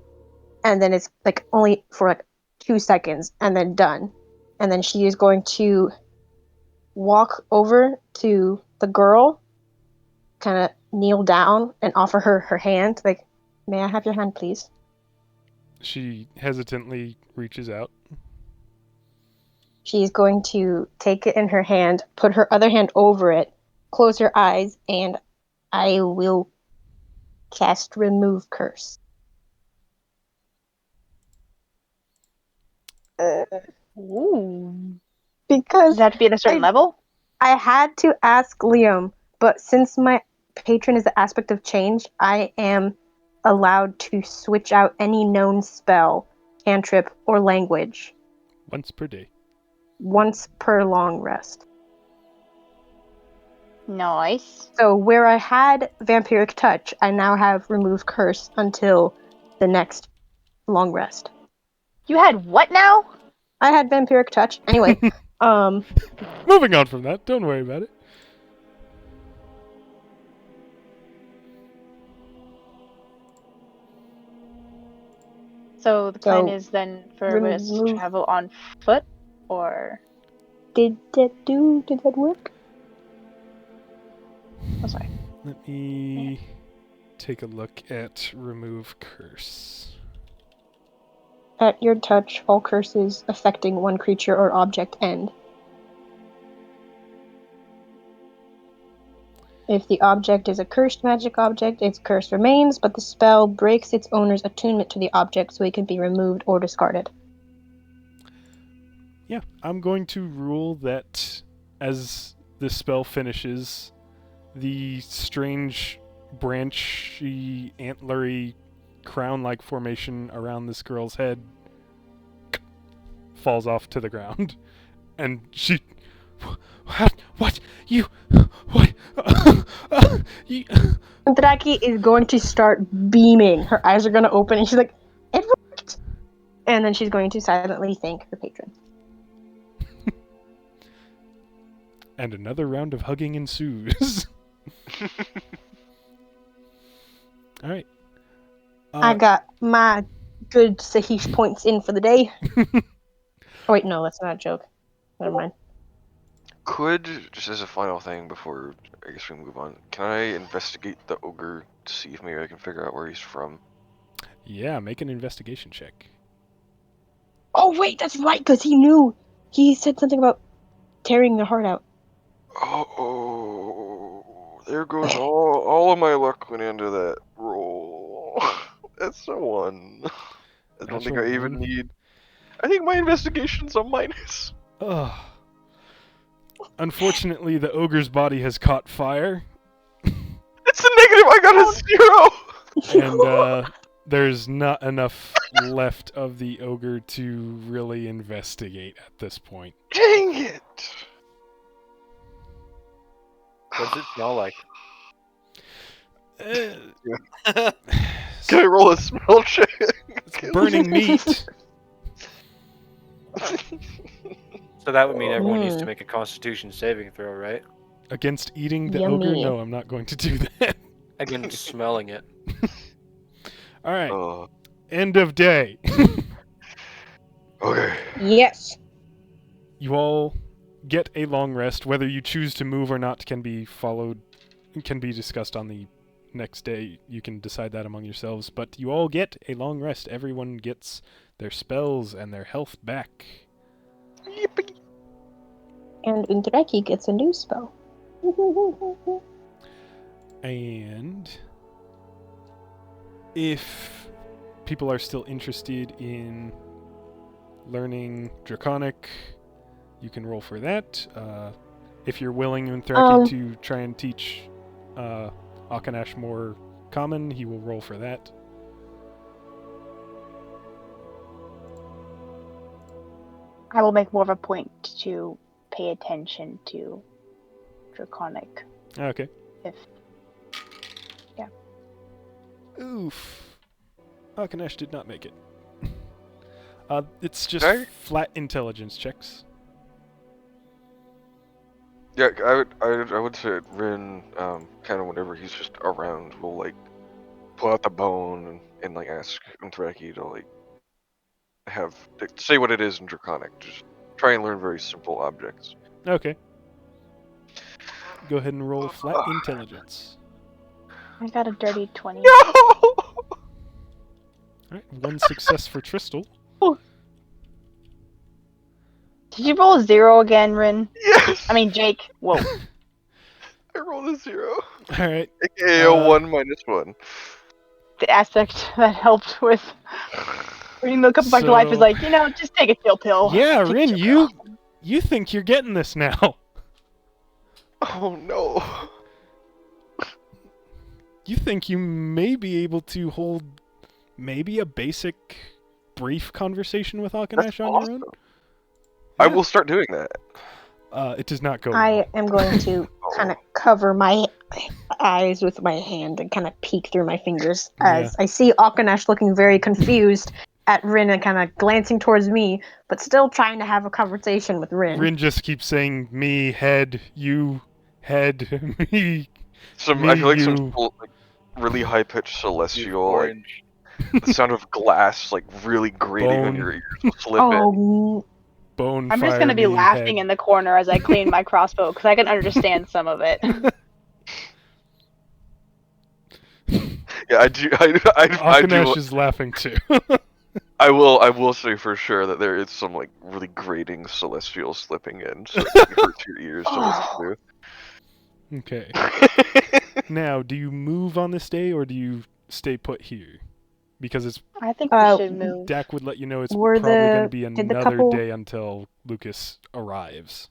and then it's like only for like 2 seconds and then done. And then she is going to walk over to the girl, kind of kneel down and offer her her hand, like, may I have your hand, please? She hesitantly reaches out. She's going to take it in her hand, put her other hand over it, close her eyes, and I will cast Remove Curse. Ooh. Because Does it have to be at a certain level? I had to ask Liam, but since my patron is the aspect of change, I am allowed to switch out any known spell, cantrip, or language Once per day. once per long rest. Nice. So where I had Vampiric Touch, I now have Remove Curse until the next long rest. You had what now? I had Vampiric Touch. Anyway, Moving on from that, don't worry about it. So the plan So, is then for us to remove- travel on foot, or Did that work? I'm sorry. Let me take a look at remove curse. At your touch, all curses affecting one creature or object end. If the object is a cursed magic object, its curse remains, but the spell breaks its owner's attunement to the object, so it can be removed or discarded. Yeah, I'm going to rule that as this spell finishes, the strange, branchy, antlery, crown-like formation around this girl's head falls off to the ground, and she, what, you, what, you, Draki is going to start beaming. Her eyes are going to open, and she's like, "It worked!" And then she's going to silently thank her patron. and another round of hugging ensues. All right. I got my good Sahish points in for the day. Oh, wait, no, that's not a joke. Never mind. Could, just as a final thing before I guess we move on, can I investigate the ogre to see if maybe I can figure out where he's from? Yeah, make an investigation check. Oh, wait, that's right, because he knew. He said something about tearing their heart out. Oh, there goes all of my luck went into that roll. That's a 1. I don't think I Natural even one. need. I think my investigation's a minus. Ugh. Unfortunately, the ogre's body has caught fire, It's a negative. I got a 0. and there's not enough left of the ogre to really investigate at this point. Dang it! What does it smell like? Can I roll a smell check? It's burning meat. So that would mean everyone needs to make a Constitution saving throw, right? Against eating the ogre? Yummy. No, I'm not going to do that. Against smelling it. All right. Oh, End of day. okay. Yes. You all get a long rest. Whether you choose to move or not can be discussed on the next day. You can decide that among yourselves. But you all get a long rest. Everyone gets their spells and their health back. Yippee. And Undraki gets a new spell. And if people are still interested in learning Draconic, you can roll for that. If you're willing, Unthraki, to try and teach Akanash more Common, he will roll for that. I will make more of a point to pay attention to Draconic. Okay. If Oof. Akanash did not make it. It's just Okay. flat intelligence checks. Yeah, I would say Rin, kind of whenever he's just around, will like pull out the bone and like ask Unthraki to like say what it is in Draconic. Just try and learn very simple objects. Okay. Go ahead and roll flat intelligence. I got a dirty 20. No! Alright, one success for Tristal. Did you roll a 0 again, Rin? Yes! I mean, Jake. Whoa. I rolled a 0. Alright. AKA a 1 minus 1. The aspect that helped with bringing the cup back to life is So- like, just take a chill pill. Yeah, Keep Rin, chill you pill. you think you're getting this now. Oh no. You think you may be able to hold maybe a basic brief conversation with Akanash That's on awesome. your own? I Yeah. will start doing that. It does not go I well. am going to kind of cover my eyes with my hand and kind of peek through my fingers as I see Akanash looking very confused at Rin and kind of glancing towards me, but still trying to have a conversation with Rin. Rin just keeps saying, me, head, you, head, me. I feel like you. some like, really high pitched celestial like, Orange. the sound of glass like really grating on Bone. your ears will slip in. Oh, Bone I'm just fire gonna be me laughing head. in the corner as I clean my crossbow because I can understand some of it. Yeah, I do. I do. Akanesh is laughing too. I will say for sure that there is some like really grating celestial slipping in, so it hurts your ears to listen Okay. to. Now, do you move on this day or do you stay put here? Because it's I think we should move. Dak would let you know it's Were probably going to the- be did the another couple- day until Lucas arrives.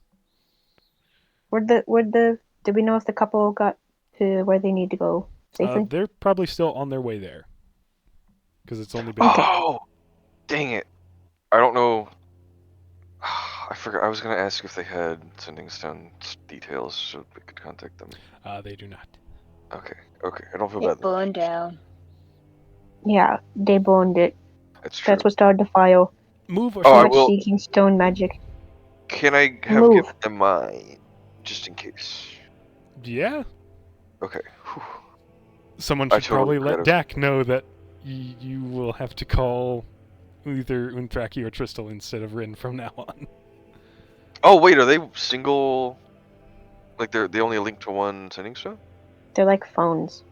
did we know if the couple got to where they need to go safely? They're probably still on their way there. Because it's only been. Oh, dang it! I don't know. I forgot. I was gonna ask if they had sending stone details so we could contact them. They do not. Okay. I don't feel It bad. burned down. Yeah, they burned it. That's true. That's what started the fire. Move or Oh, I Much will- seeking stone magic. Can I have Move. given them mine, just in case? Yeah. Okay. Whew. Someone I should totally probably let forgot Dak know that you will have to call either Unthraki or Tristal instead of Rin from now on. Oh wait, are they single? Like they only link to one sending stone? They're like phones.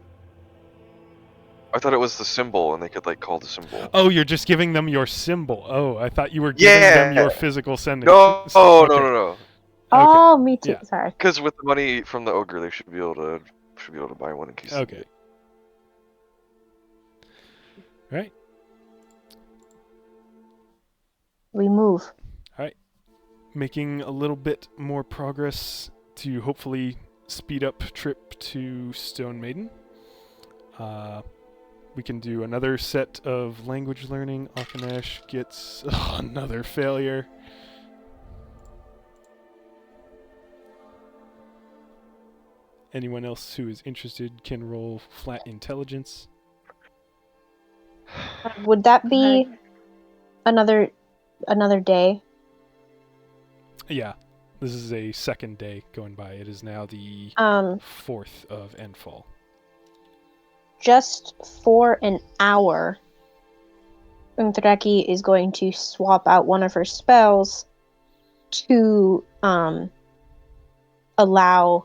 I thought it was the symbol, and they could like call the symbol. Oh, you're just giving them your symbol. Oh, I thought you were giving them your Yeah. physical sending. No, Okay. no. Oh, me too. Yeah. Sorry. Because with the money from the ogre, they should be able to buy one in case. they Okay. need it. Right. We move. Making a little bit more progress to hopefully speed up trip to Stone Maiden. We can do another set of language learning. Akanesh gets another failure. Anyone else who is interested can roll flat intelligence. Would that be another day? Yeah, this is a second day going by. It is now the 4th of Endfall. Just for an hour, Unthraki is going to swap out one of her spells to allow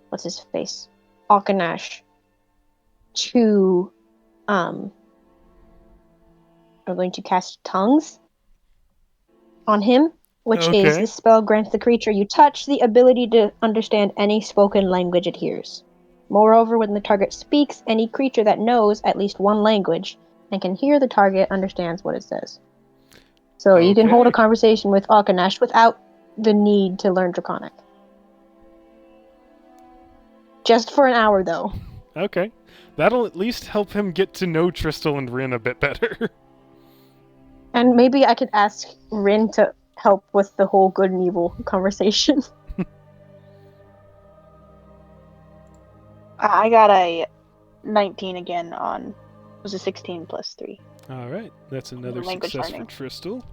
what's his face? Akanash to I'm going to cast tongues on him, which is Okay. this spell grants the creature you touch the ability to understand any spoken language it hears. Moreover, when the target speaks, any creature that knows at least one language and can hear the target understands what it says. So you can hold a Okay. conversation with Akanash without the need to learn Draconic. Just for an hour, though. Okay. That'll at least help him get to know Tristal and Rin a bit better. And maybe I could ask Rin to help with the whole good and evil conversation. I got a 19 again on. It was a 16 plus 3. Alright, that's another Language success learning. for Tristal.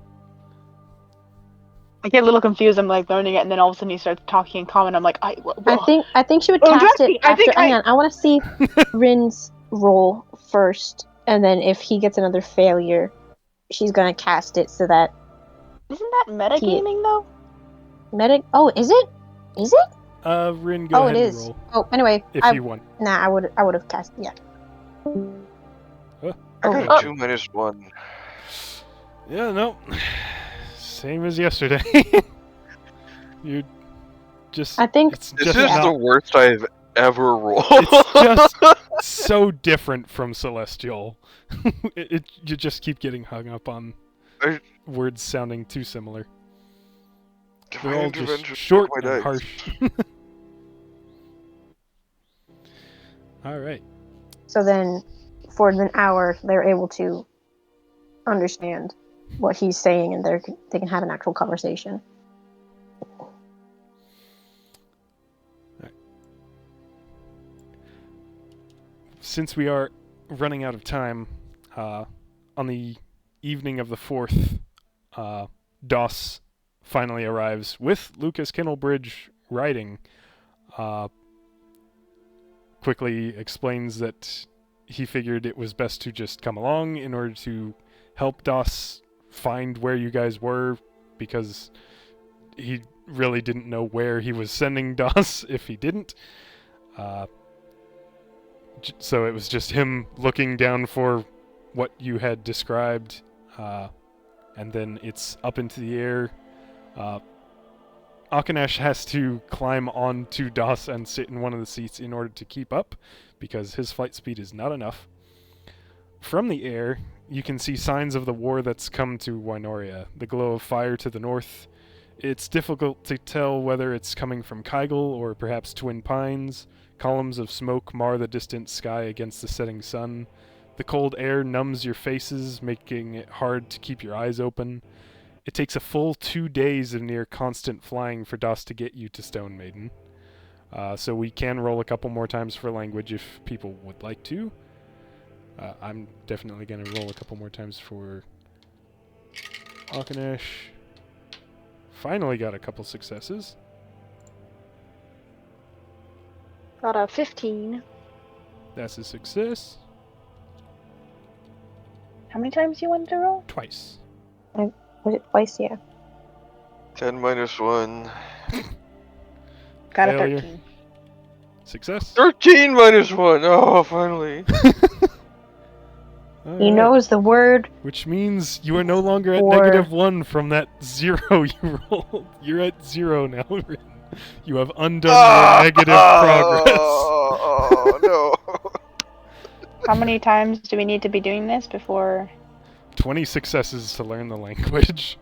I get a little confused. I'm like learning it, and then all of a sudden he starts talking in common. I'm like, I think she would Oh, cast Drexy, it I after. think Hang on, I want to see Rin's roll first, and then if he gets another failure, she's gonna cast it so that Isn't that metagaming though? medic. Oh, is it? Is it? Rin, go Oh, ahead it and is. roll. Oh, anyway, If you want. I would have cast. Yeah. Huh? I got Oh. a 2 minus 1. Yeah, no. Same as yesterday. You just. I think It's This just is not, the worst I've ever rolled. It's just so different from Celestial. You just keep getting hung up on I- words sounding too similar. They're Divine all intervention, just short my and dice. harsh. Alright. so. Then, for an hour, they're able to understand what he's saying, and they can have an actual conversation. Since we are running out of time, on the evening of the 4th, Doss finally arrives with Lucas Kennelbridge riding. Quickly explains that he figured it was best to just come along in order to help Das find where you guys were, because he really didn't know where he was sending Das if he didn't. So it was just him looking down for what you had described, and then it's up into the air. Akanash has to climb onto Das and sit in one of the seats in order to keep up, because his flight speed is not enough. From the air, you can see signs of the war that's come to Wynoria. The glow of fire to the north. It's difficult to tell whether it's coming from Kygel or perhaps Twin Pines. Columns of smoke mar the distant sky against the setting sun. The cold air numbs your faces, making it hard to keep your eyes open. It takes a full 2 days of near constant flying for Das to get you to Stone Maiden. So we can roll a couple more times for language if people would like to. I'm definitely going to roll a couple more times for Akanash. Finally got a couple successes. Got a 15. That's a success. How many times you wanted to roll? Twice. Was it twice? Yeah. 10 minus 1. Got Failure. a 13. Success. 13 minus 1. Oh, finally. He Alright. knows the word. Which means you are no longer at Four. -1 from that 0 you rolled. You're at 0 now, Rin. You have undone your negative progress. Oh, no. How many times do we need to be doing this before? 20 successes to learn the language.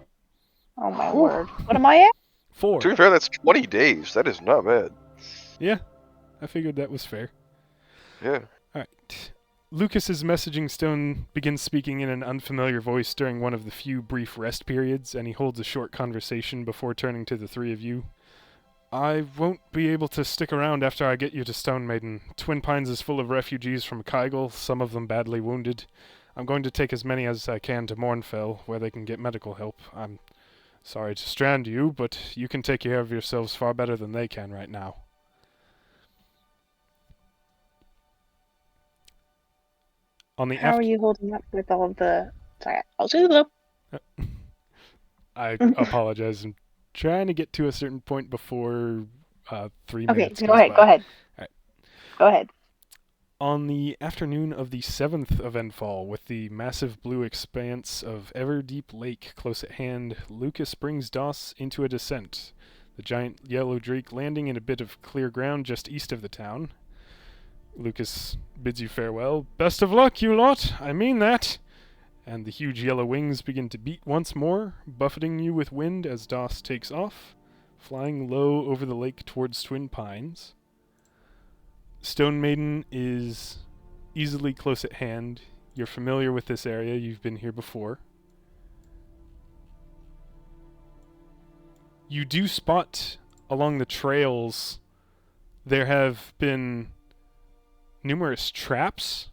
Oh my word. What am I at? 4. To be fair, that's 20 days. That is not bad. Yeah, I figured that was fair. Yeah. Alright. Lucas's messaging stone begins speaking in an unfamiliar voice during one of the few brief rest periods, and he holds a short conversation before turning to the three of you. I won't be able to stick around after I get you to Stone Maiden. Twin Pines is full of refugees from Kygel, some of them badly wounded. I'm going to take as many as I can to Mornfell, where they can get medical help. I'm sorry to strand you, but you can take care of yourselves far better than they can right now. On the How are you holding up with all of the... Sorry, I'll shoot it up. I apologize. I'm trying to get to a certain point before 3 Okay, minutes. go goes ahead, by. go ahead. Alright. Go ahead. On the afternoon of the 7th of Endfall, with the massive blue expanse of Everdeep Lake close at hand, Lucas brings Das into a descent, the giant yellow drake landing in a bit of clear ground just east of the town. Lucas bids you farewell. Best of luck, you lot! I mean that! And the huge yellow wings begin to beat once more, buffeting you with wind as Das takes off, flying low over the lake towards Twin Pines. Stone Maiden is easily close at hand. You're familiar with this area. You've been here before. You do spot along the trails there have been numerous traps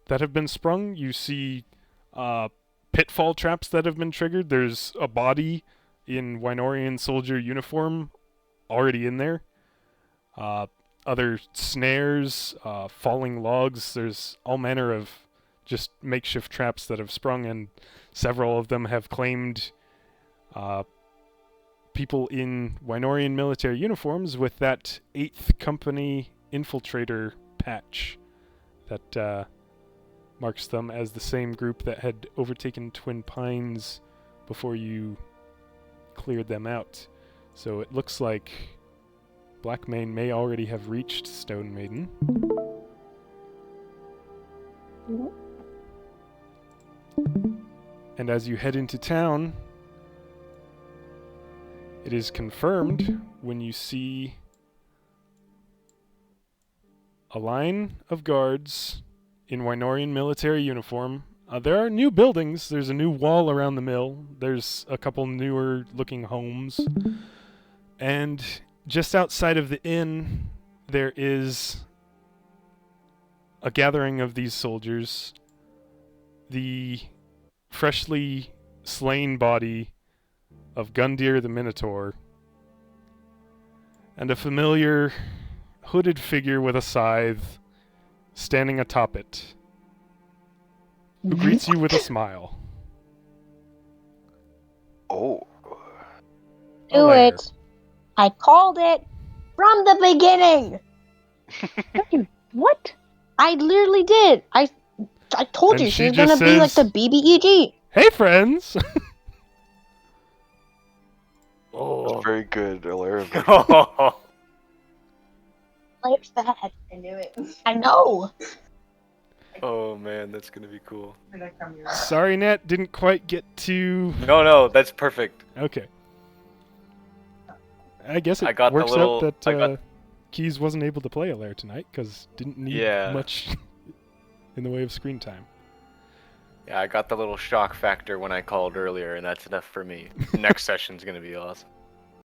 that have been sprung. You see pitfall traps that have been triggered. There's a body in Wynorian soldier uniform already in there. Other snares, falling logs. There's all manner of just makeshift traps that have sprung, and several of them have claimed people in Wynorian military uniforms with that 8th Company infiltrator patch that marks them as the same group that had overtaken Twin Pines before you cleared them out. So it looks like Blackmane may already have reached Stone Maiden. And as you head into town, it is confirmed when you see a line of guards in Wynorian military uniform. There are new buildings. There's a new wall around the mill. There's a couple newer looking homes. And just outside of the inn, there is a gathering of these soldiers. The freshly slain body of Gundyr the Minotaur, and a familiar hooded figure with a scythe standing atop it. who greets you with a smile. Oh. Do Alair. it. I called it from the beginning. What? I literally did. I told And you she she's gonna just be like the says- BBEG. Hey, friends! Oh. Very good, Alair. Like that. I knew it. I know. Oh man, that's gonna be cool. Sorry, Nat, didn't quite get to... No, that's perfect. Okay. I guess it I got the works little- out I that got- Keys wasn't able to play Alair tonight, because didn't need Yeah. much in the way of screen time. Yeah, I got the little shock factor when I called earlier, and that's enough for me. Next session's gonna be awesome.